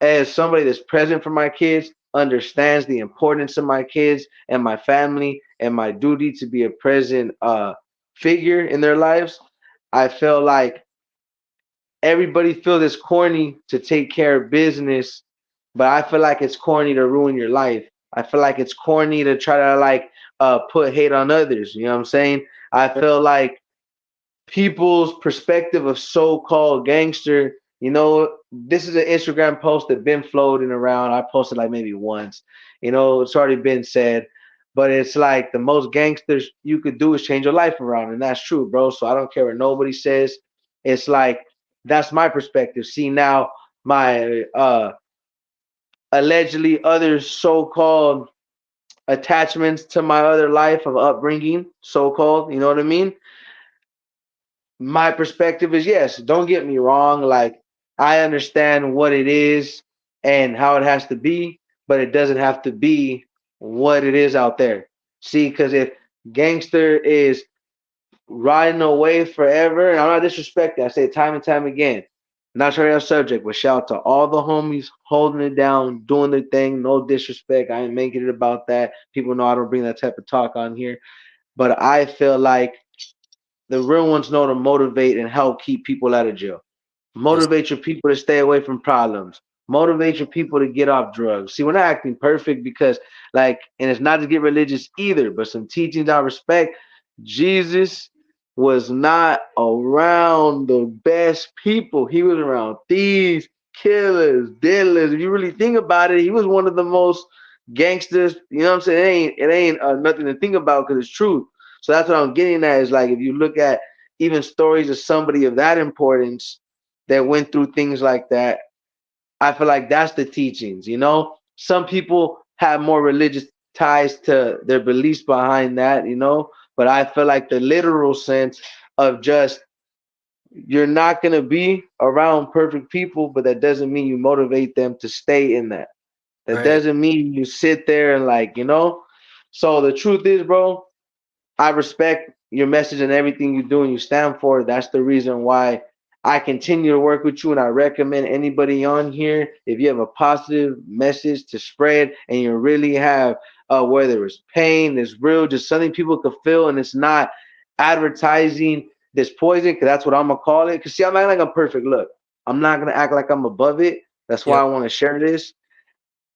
as somebody that's present for my kids, understands the importance of my kids and my family, and my duty to be a present figure in their lives, I feel like everybody feel this corny to take care of business but I feel like it's corny to ruin your life. I feel like it's corny to try to like put hate on others. You know what I'm saying? I feel like people's perspective of so-called gangster. You know, this is an Instagram post that been floating around. I posted like maybe once. You know, it's already been said, but it's like the most gangsters you could do is change your life around, and that's true, bro. So I don't care what nobody says. It's like that's my perspective. See now, my allegedly other so-called attachments to my other life of upbringing, so-called. You know what I mean? My perspective is yes, don't get me wrong. Like, I understand what it is and how it has to be, but it doesn't have to be what it is out there. See, because if gangster is riding away forever, and I'm not disrespecting, I say it time and time again. Not sure that subject, but shout out to all the homies holding it down, doing their thing. No disrespect. I ain't making it about that. People know I don't bring that type of talk on here. But I feel like the real ones know to motivate and help keep people out of jail.
Yes,
Motivate your people to stay away from problems. Motivate your people to get off drugs. See, we're not acting perfect because, like, and it's not to get religious either, but some teachings I respect. Jesus was not around the best people. He was around thieves, killers, dealers. If you really think about it, he was one of the most gangsters. You know what I'm saying? It ain't nothing to think about because it's true. So that's what I'm getting at. Is like if you look at even stories of somebody of that importance that went through things like that, I feel like that's the teachings, you know? Some people have more religious ties to their beliefs behind that, you know? But I feel like the literal sense of just you're not going to be around perfect people, but that doesn't mean you motivate them to stay in that. That
right,
doesn't mean you sit there and like, you know? So the truth is, bro, I respect your message and everything you do and you stand for. That's the reason why I continue to work with you. And I recommend anybody on here, if you have a positive message to spread and you really have, whether it's pain, it's real, just something people could feel, and it's not advertising this poison, because that's what I'm going to call it. Because, see, I'm not like I'm perfect. Look, I'm not going to act like I'm above it. That's why
yep,
I want to share this.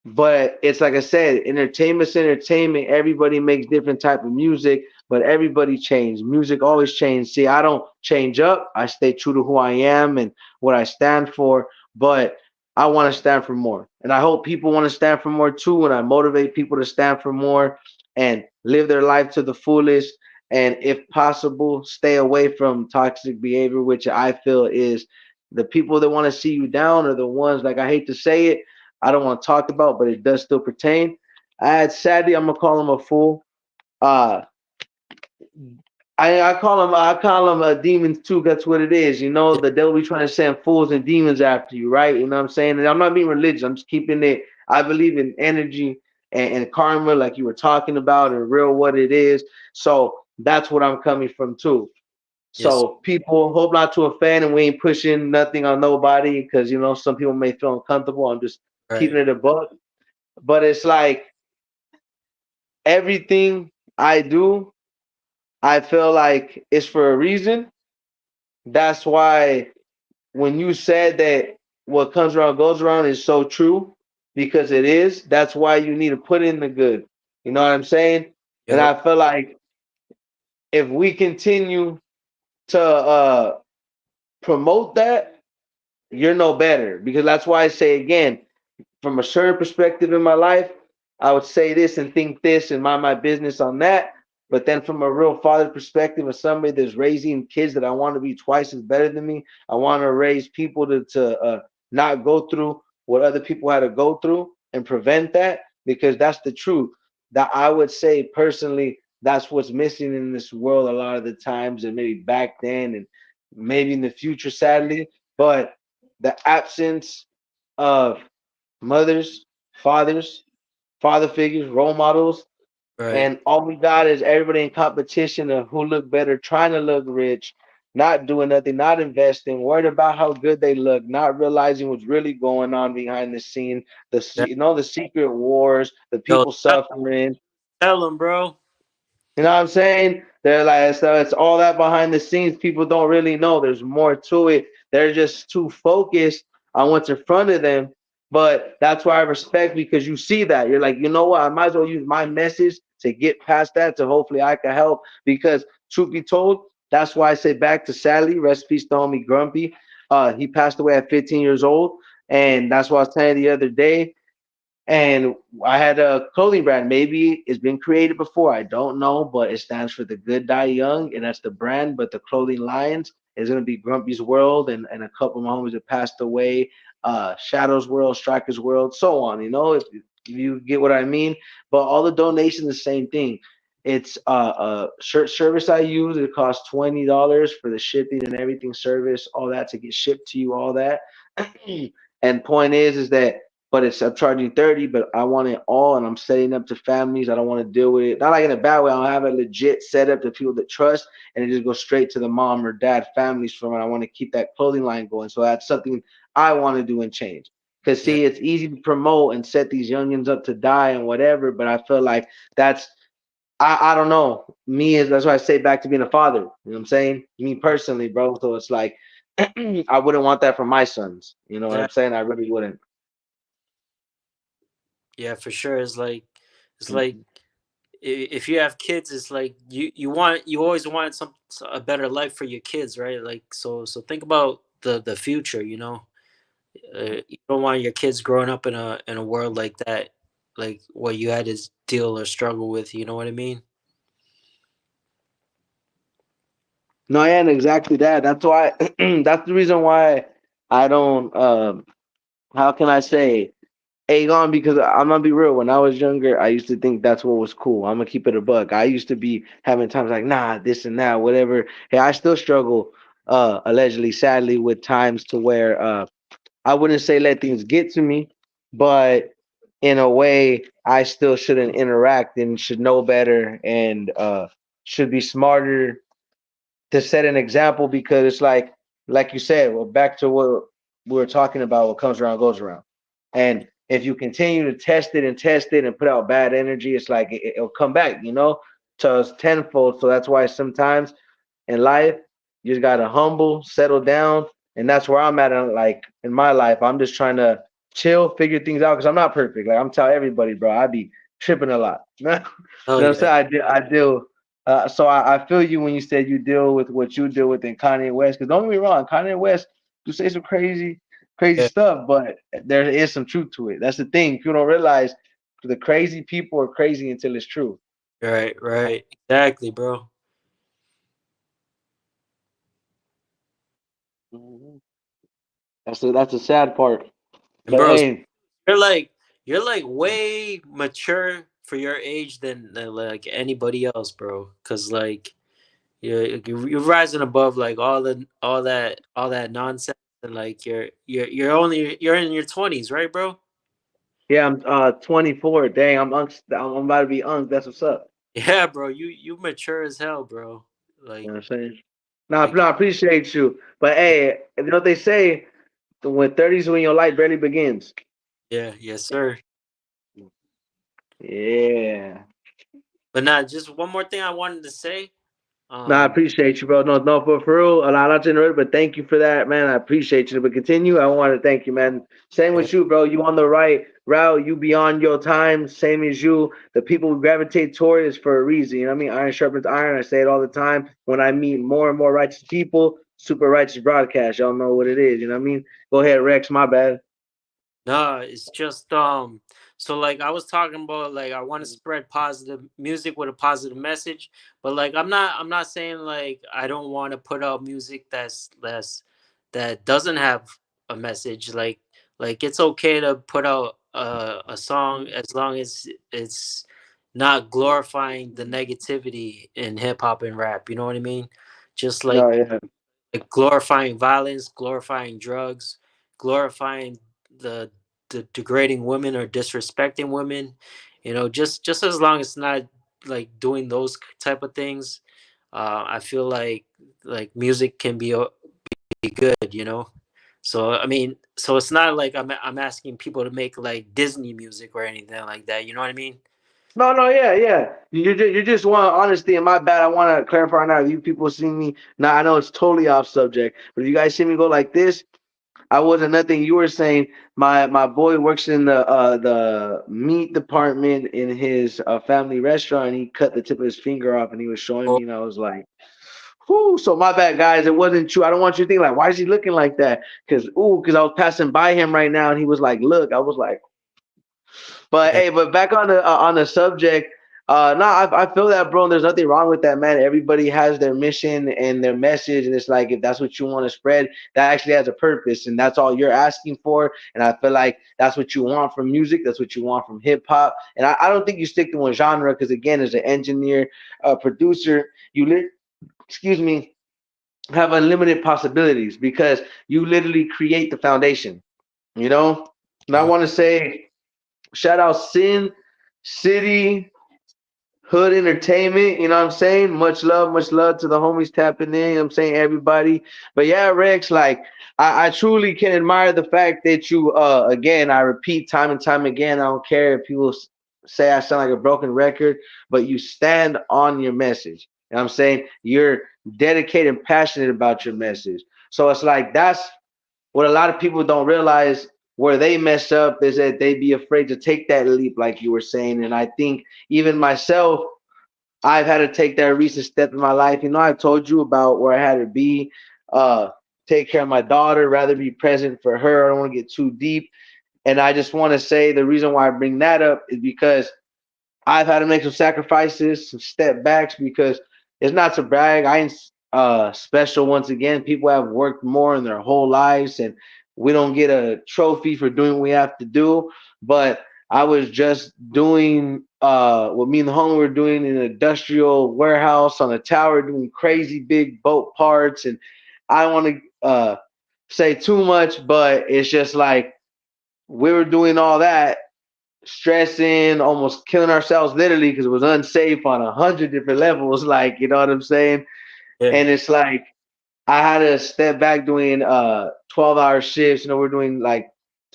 But it's like I said, entertainment's entertainment. Everybody makes different type of music, but everybody changes. Music always changes. See, I don't change up. I stay true to who I am and what I stand for. But I want to stand for more, and I hope people want to stand for more too. And I motivate people to stand for more and live their life to the fullest. And if possible, stay away from toxic behavior, which I feel is the people that want to see you down are the ones, like I hate to say it, I don't want to talk about, but it does still pertain. Sadly, I'm gonna call him a fool. Uh, I call him demons too. That's what it is. You know,
yep,
the devil be trying to send fools and demons after you, right? You know what I'm saying? And I'm not being religious. I'm just keeping it. I believe in energy and karma, like you were talking about, and real what it is. So that's what I'm coming from too.
yes,
So people hope not to offend, and we ain't pushing nothing on nobody because you know some people may feel uncomfortable. I'm just
right,
keeping it above. But it's like everything I do, I feel like it's for a reason. That's why when you said that what comes around goes around is so true, because it is. That's why you need to put in the good. You know what I'm saying? And
yep,
I feel like if we continue to promote that, you're no better. Because that's why I say again, from a certain perspective in my life, I would say this and think this and mind my business on that. But then from a real father perspective of somebody that's raising kids that I want to be twice as better than me, I want to raise people to not go through what other people had to go through and prevent that, because that's the truth. That I would say personally, that's what's missing in this world a lot of the times, and maybe back then and maybe in the future, sadly. But the absence of mothers, fathers, father figures, role models,
right.
and all we got is everybody in competition of who look better, trying to look rich, not doing nothing, not investing, worried about how good they look, not realizing what's really going on behind the scene.
That,
The secret wars, the
yo,
people suffering.
tell them, bro.
You know what I'm saying? They're like, so it's all that behind the scenes. People don't really know. There's more to it. They're just too focused on what's in front of them. But that's why I respect, because you see that. You're like, you know what? I might as well use my message to get past that, to hopefully I can help. Because truth be told, that's why I say back to Sally, rest in peace to homie Grumpy. He passed away at 15 years old. And that's what I was telling you the other day. And I had a clothing brand. Maybe it's been created before. I don't know, but it stands for the Good Die Young, and that's the brand. But the clothing lines is gonna be Grumpy's World, and a couple of my homies that passed away, Shadow's World, Striker's World, so on. If you get what I mean. But all the donations, the same thing. It's a shirt service I use. It costs $20 for the shipping and everything, service, all that to get shipped to you, all that. And point is that, but it's I'm charging 30, but I want it all, and I'm setting up to families. I don't want to deal with it. Not like in a bad way. I have a legit setup to people that trust, and it just goes straight to the mom or dad families from it. I want to keep that clothing line going. So that's something I want to do and change. Because
Yeah,
see, it's easy to promote and set these youngins up to die and whatever, but I feel like that's I don't know. Me is that's why I say back to being a father. You know what I'm saying? Me personally, bro. So it's like I wouldn't want that for my sons. You know what I'm
yeah,
saying? I really wouldn't.
yeah, for sure. It's like if you have kids, it's like you always want a better life for your kids, right? Like so think about the future. You don't want your kids growing up in a world like that, like what you had to deal or struggle with. You know what I mean?
No, yeah, and exactly that. That's why. That's the reason why I don't. How can I say egg on? Because I'm gonna be real. When I was younger, I used to think that's what was cool. I'm gonna keep it a buck. I used to be having times like, nah, this and that, whatever. Hey, I still struggle. Allegedly, sadly, with times to where I wouldn't say let things get to me, but in a way, I still shouldn't interact and should know better and should be smarter to set an example, because it's like you said, well, back to what we were talking about, what comes around goes around. And if you continue to test it and put out bad energy, it's like it'll come back, to us tenfold. So that's why sometimes in life, you just gotta humble, settle down, and that's where I'm at. Like in my life, I'm just trying to chill, figure things out because I'm not perfect. Like I'm telling everybody, bro, I be tripping a lot. You know
Oh
what I'm
yeah,
saying? I do. So I feel you when you said you deal with what you deal with in Kanye West. Because don't get me wrong, Kanye West do say some crazy
yeah,
stuff, but there is some truth to it. That's the thing. People don't realize the crazy people are crazy until it's true.
right, right, exactly, bro.
Mhm. That's the sad part.
And
But
bro,
hey,
you're like you're like way mature for your age than like anybody else, bro. Cause like you're rising above like all that nonsense, and like you're in your 20s, right, bro?
yeah, I'm 24. Dang, I'm about to be unk. That's what's up.
Yeah, bro, you mature as hell, bro.
You know
Like
what I'm saying? No,
like
no, I appreciate you. But hey, you know what they say? When 30's when your life barely begins.
yeah, yes, sir.
Yeah.
But nah, just one more thing I wanted to say.
No, I
Um,
appreciate you, bro. No, no, for real. And I'm not generated, but thank you for that, man. I appreciate you. But continue. I want to thank you, man. Same
yeah,
with you, bro. You on the right route. You beyond your time. Same as you. The people who gravitate toward is for a reason. You know what I mean? Iron sharpens iron. I say it all the time. When I meet more and more righteous people, super righteous broadcast. Y'all know what it is. You know what I mean? Go ahead, Rex. My bad.
no, it's just so like I was talking about, like I want to spread positive music with a positive message, but like I'm not saying like I don't want to put out music that doesn't have a message. Like it's okay to put out a song as long as it's not glorifying the negativity in hip hop and rap, you know what I mean? Just
No, yeah.
like glorifying violence, glorifying drugs, glorifying the degrading women or disrespecting women. Just as long as it's not like doing those type of things, I feel like music can be good. So I mean, so it's not like I'm asking people to make like Disney music or anything like that. You know what I mean?
No, no, yeah, yeah. You just want honesty, and my bad. I want to clarify now. You people see me now. I know it's totally off subject, but if you guys see me go like this, I wasn't nothing you were saying. My boy works in the meat department in his family restaurant. And he cut the tip of his finger off, and he was showing
Oh,
me, and I was like, "Whoo!" So my bad, guys. It wasn't you. I don't want you to think like, "Why is he looking like that?" Because I was passing by him right now, and he was like, "Look." I was like, but
yeah,
hey, but back on the subject. No, I feel that, bro. And there's nothing wrong with that, man. Everybody has their mission and their message, and it's like if that's what you want to spread, that actually has a purpose, and that's all you're asking for. And I feel like that's what you want from music. That's what you want from hip hop. And I don't think you stick to one genre because, again, as an engineer, producer, excuse me, have unlimited possibilities because you literally create the foundation. You know, and I
uh,
want to say shout out Sin City Hood Entertainment, you know what I'm saying? Much love to the homies tapping in, you know what I'm saying, everybody. But yeah, Rex, like I truly can admire the fact that you again, I repeat time and time again, I don't care if people say I sound like a broken record, but you stand on your message. You know what I'm saying? You're dedicated and passionate about your message. So it's like that's what a lot of people don't realize where they mess up is that they be afraid to take that leap, like you were saying. And I think even myself, I've had to take that recent step in my life. You know, I told you about where I had to be, uh, take care of my daughter, rather be present for her. I don't want to get too deep. And I just want to say the reason why I bring that up is because I've had to make some sacrifices, some step backs because it's not to brag. I ain't special once again. People have worked more in their whole lives and we don't get a trophy for doing what we have to do. But I was just doing what me and the homie were doing in an industrial warehouse on a tower doing crazy big boat parts and I don't want to say too much, but it's just like we were doing all that stressing, almost killing ourselves literally because it was unsafe on 100 different levels. Like, you know what I'm saying?
yeah,
And it's like I had to step back doing 12-hour shifts. You know, we're doing like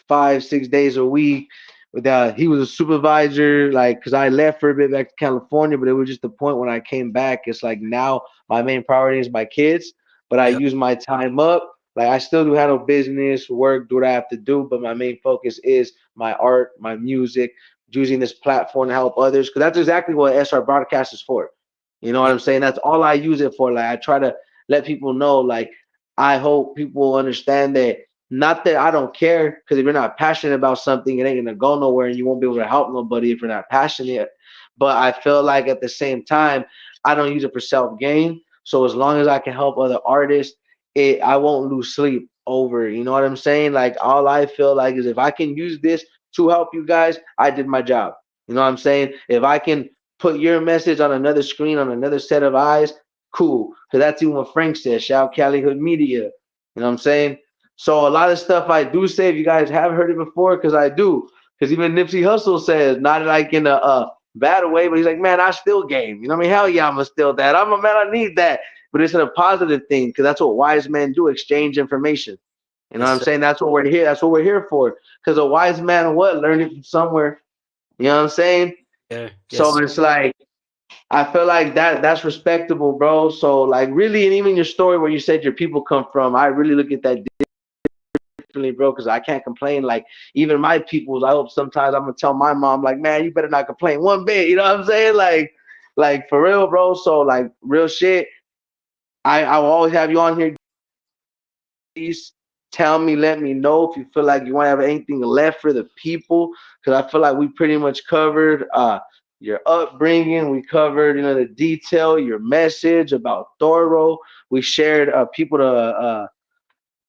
5, 6 days a week. With he was a supervisor, like because I left for a bit back to California, but it was just the point when I came back. It's like now my main priority is my kids, but I
yeah.
use my time up. Like I still do handle business, work, do what I have to do, but my main focus is my art, my music, using this platform to help others. Because that's exactly what SR Broadcast is for. You know what
Yeah.
I'm saying? That's all I use it for. Like I try to let people know, like I hope people understand that not that I don't care, because if you're not passionate about something, it ain't gonna go nowhere and you won't be able to help nobody if you're not passionate. But I feel like at the same time, I don't use it for self gain. So as long as I can help other artists, I won't lose sleep over. You know what I'm saying? Like all I feel like is if I can use this to help you guys, I did my job. You know what I'm saying? If I can put your message on another screen on another set of eyes, cool. Because that's even what Frank said. Shout Cali Hood Media. You know what I'm saying? So a lot of stuff I do say, if you guys have heard it before, because I do. Because even Nipsey Hussle says, not like in a bad way, but he's like, man, I still game. You know what I mean? Hell yeah, I'm a still that. I'm a man, I need that. But it's a positive thing because that's what wise men do, exchange information. You know what
Yes,
I'm
sir.
saying? That's what we're here. That's what we're here for. Because a wise man, what? Learned it from somewhere. You know what I'm saying?
Yeah, yes,
So
sir.
it's like, I feel like that's respectable, bro. So like really, and even your story where you said your people come from, I really look at that differently, bro, because I can't complain. Like even my peoples, I hope sometimes I'm gonna tell my mom, like, man, you better not complain one bit. You know what I'm saying? Like for real, bro. So like real shit. I will always have you on here. Please tell me, let me know if you feel like you want to have anything left for the people, because I feel like we pretty much covered your upbringing. We covered, you know, the detail, your message about THORO. We shared people to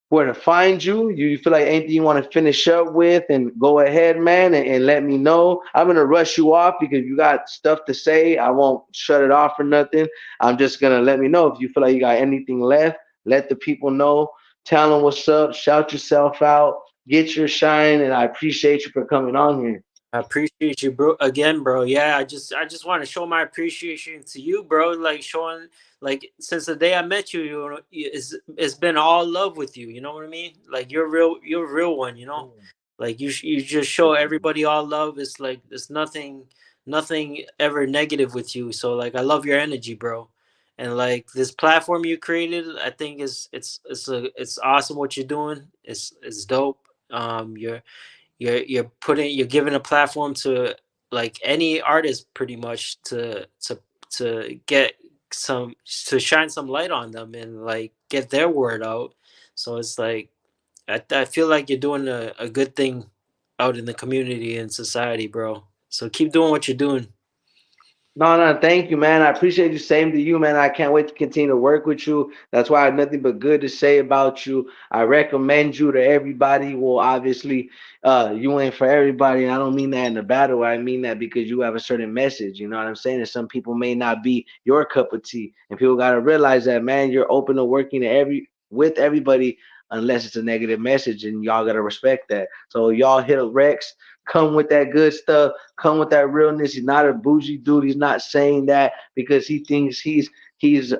where to find you. You feel like anything you want to finish up with, and go ahead, man, and let me know. I'm gonna rush you off because you got stuff to say. I won't shut it off for nothing. I'm just gonna let me know if you feel like you got anything left. Let the people know. Tell them what's up. Shout yourself out. Get your shine, and I appreciate you for coming on here.
I appreciate you, bro. Again, bro. Yeah, I just want to show my appreciation to you, bro. Like showing, like since the day I met you, you know, it's been all love with you. You know what I mean? Like you're a real one. You know, like you just show everybody all love. It's like there's nothing ever negative with you. So like I love your energy, bro. and like this platform you created, I think is it's awesome what you're doing. It's dope. You're giving a platform to like any artist pretty much to get some to shine some light on them and like get their word out. So it's like I feel like you're doing a good thing out in the community and society, bro. So keep doing what you're doing.
No, no, thank you, man. I appreciate you. Same to you, man. I can't wait to continue to work with you. That's why I have nothing but good to say about you. I recommend you to everybody. Well, obviously, you ain't for everybody, and I don't mean that in a bad way. I mean that because you have a certain message. You know what I'm saying? And some people may not be your cup of tea, and people gotta realize that, man. You're open to working to every with everybody, unless it's a negative message, and y'all gotta respect that. So y'all hit up Rex. Come with that good stuff, come with that realness. He's not a bougie dude. He's not saying that because he thinks he's his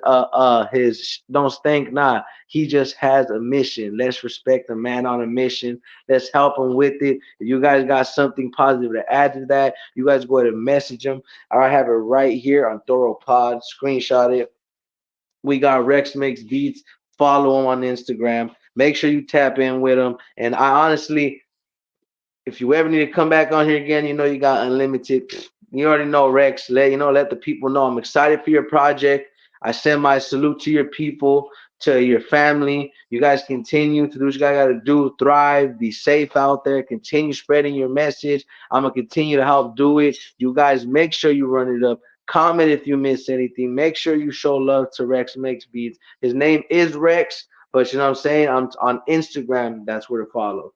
don't stink. Nah, he just has a mission. Let's respect a man on a mission. Let's help him with it. If you guys got something positive to add to that, you guys go ahead and message him. I have it right here on Thoro Pod. Screenshot it. We got Rex Makes Beats. Follow him on Instagram. Make sure you tap in with him. And I honestly, if you ever need to come back on here again, you know you got unlimited. You already know Rex. Let the people know I'm excited for your project. I send my salute to your people, to your family. You guys continue to do what you guys got to do. Thrive. Be safe out there. Continue spreading your message. I'm gonna continue to help do it. You guys make sure you run it up. Comment if you miss anything. Make sure you show love to Rex Makes Beats. His name is Rex, but you know what I'm saying? I'm on Instagram. That's where to follow.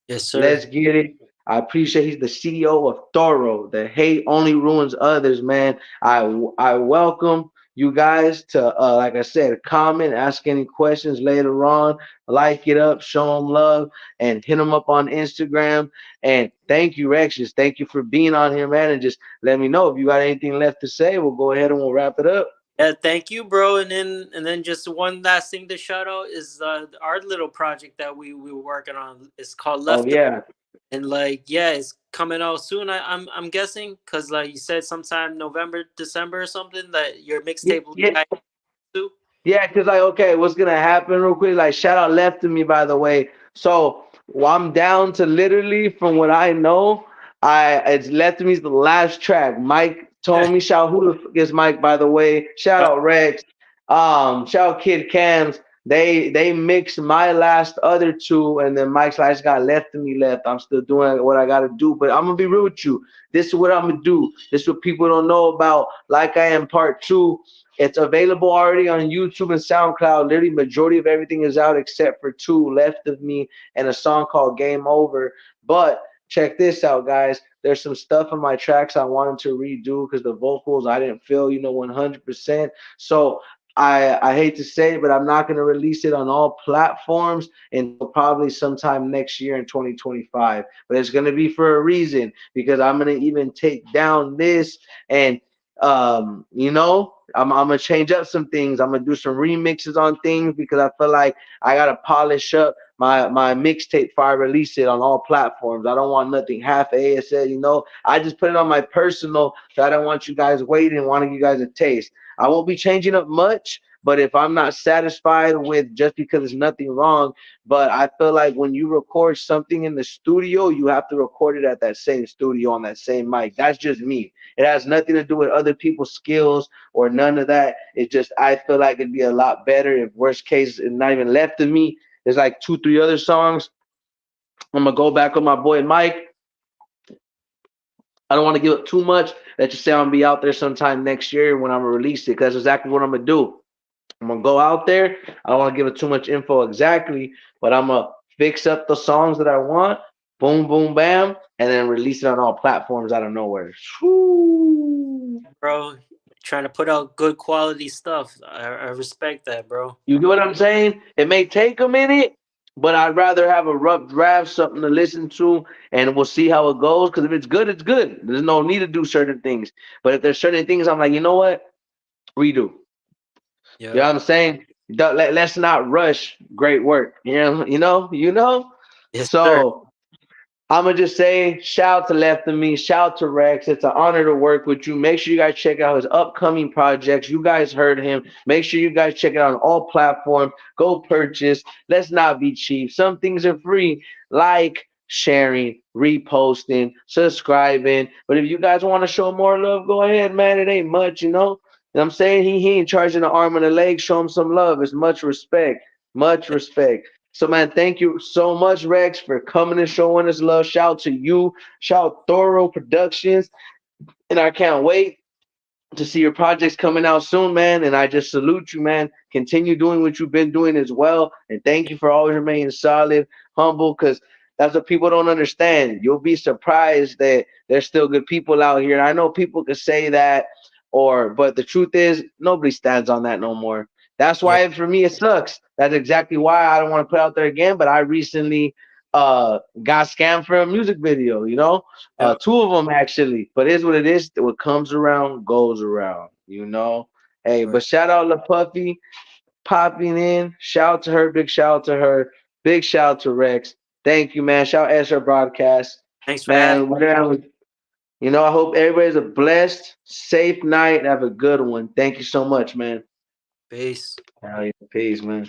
Yes, sir.
Let's get it. I appreciate he's the CEO of THORO. The hate only ruins others, man. I welcome you guys to, like I said, comment, ask any questions later on, like it up, show them love, and hit them up on Instagram. And thank you, Rex. Just thank you for being on here, man. And just let me know if you got anything left to say. We'll go ahead and we'll wrap it up.
Yeah, thank you, bro. And then just one last thing to shout out is our little project that we were working on. It's called
Oh
Left,
yeah.
and like yeah, it's coming out soon. I'm guessing because like you said, sometime November, December or something that your
Yeah,
mixtape will
yeah.
be out too.
Yeah, because like, okay, what's gonna happen real quick? Like, shout out left to me, by the way. So well, I'm down to literally, from what I know, it's left to me's the last track. Mike told me, shout who the fuck is Mike, by the way. Shout
Yup.
out Rex. Shout out Kid Cams. They mixed my last other two, and then Mike's last got left to me left. I'm still doing what I gotta do, but I'm gonna be real with you. This is what I'm gonna do. This is what people don't know about. Like I am part two. It's available already on YouTube and SoundCloud. Literally, majority of everything is out except for two left of me and a song called Game Over. But check this out, guys. There's some stuff in my tracks I wanted to redo because the vocals I didn't feel, 100%. So I hate to say it, but I'm not going to release it on all platforms until probably sometime next year in 2025. But it's going to be for a reason because I'm going to even take down this and I'm gonna change up some things. I'm gonna do some remixes on things because I feel like I gotta polish up my mixtape before I release it on all platforms. I don't want nothing half ASL. I just put it on my personal, so I don't want you guys waiting, wanting you guys a taste. I won't be changing up much, but if I'm not satisfied with just because there's nothing wrong, but I feel like when you record something in the studio, you have to record it at that same studio on that same mic. That's just me. It has nothing to do with other people's skills or none of that. It's just I feel like it'd be a lot better if worst case it's not even left of me. There's like two, three other songs. I'm gonna go back with my boy Mike. I don't want to give up too much. Let's just say I'm gonna be out there sometime next year when I'm gonna release it. That's exactly what I'm gonna do. I'm gonna go out there. I don't want to give it too much info exactly, but I'm gonna fix up the songs that I want. Boom, boom, bam, and then release it on all platforms out of nowhere. Woo.
Bro. Trying to put out good quality stuff. I respect that, bro.
You get what I'm saying? It may take a minute, but I'd rather have a rough draft, something to listen to, and we'll see how it goes. Because if it's good, it's good. There's no need to do certain things. But if there's certain things, I'm like, you know what? Redo. You know
Yeah.
what I'm saying? Let's not rush great work. You know.
Yes, sir.
So I'm gonna just say shout out to Left of Me, shout out to Rex. It's an honor to work with you. Make sure you guys check out his upcoming projects. You guys heard him. Make sure you guys check it out on all platforms. Go purchase. Let's not be cheap. Some things are free, like sharing, reposting, subscribing. But if you guys want to show more love, go ahead, man. It ain't much, you know. You know what I'm saying? He ain't charging the arm and the leg. Show him some love. It's much respect. Much respect. So man, thank you so much, Rex, for coming and showing us love. Shout out to you. Shout out Thorough Productions. And I can't wait to see your projects coming out soon, man. And I just salute you, man. Continue doing what you've been doing as well. And thank you for always remaining solid, humble, because that's what people don't understand. You'll be surprised that there's still good people out here. And I know people could say that, but the truth is, nobody stands on that no more. That's
Yeah,
why for me it sucks. That's exactly why I don't want to put out there again. But I recently got scammed for a music video, you know,
yeah,
two of them actually. But here's what it is: what comes around goes around. You know. Hey,
right.
but shout out to Puffy popping in. Shout out to her. Big shout out to her. Big shout out to Rex. Thank you, man. Shout out Ezra Broadcast.
Thanks for having
Man, whatever. You know, I hope everybody's a blessed, safe night. Have a good one. Thank you so much, man.
me. Peace.
Peace, man.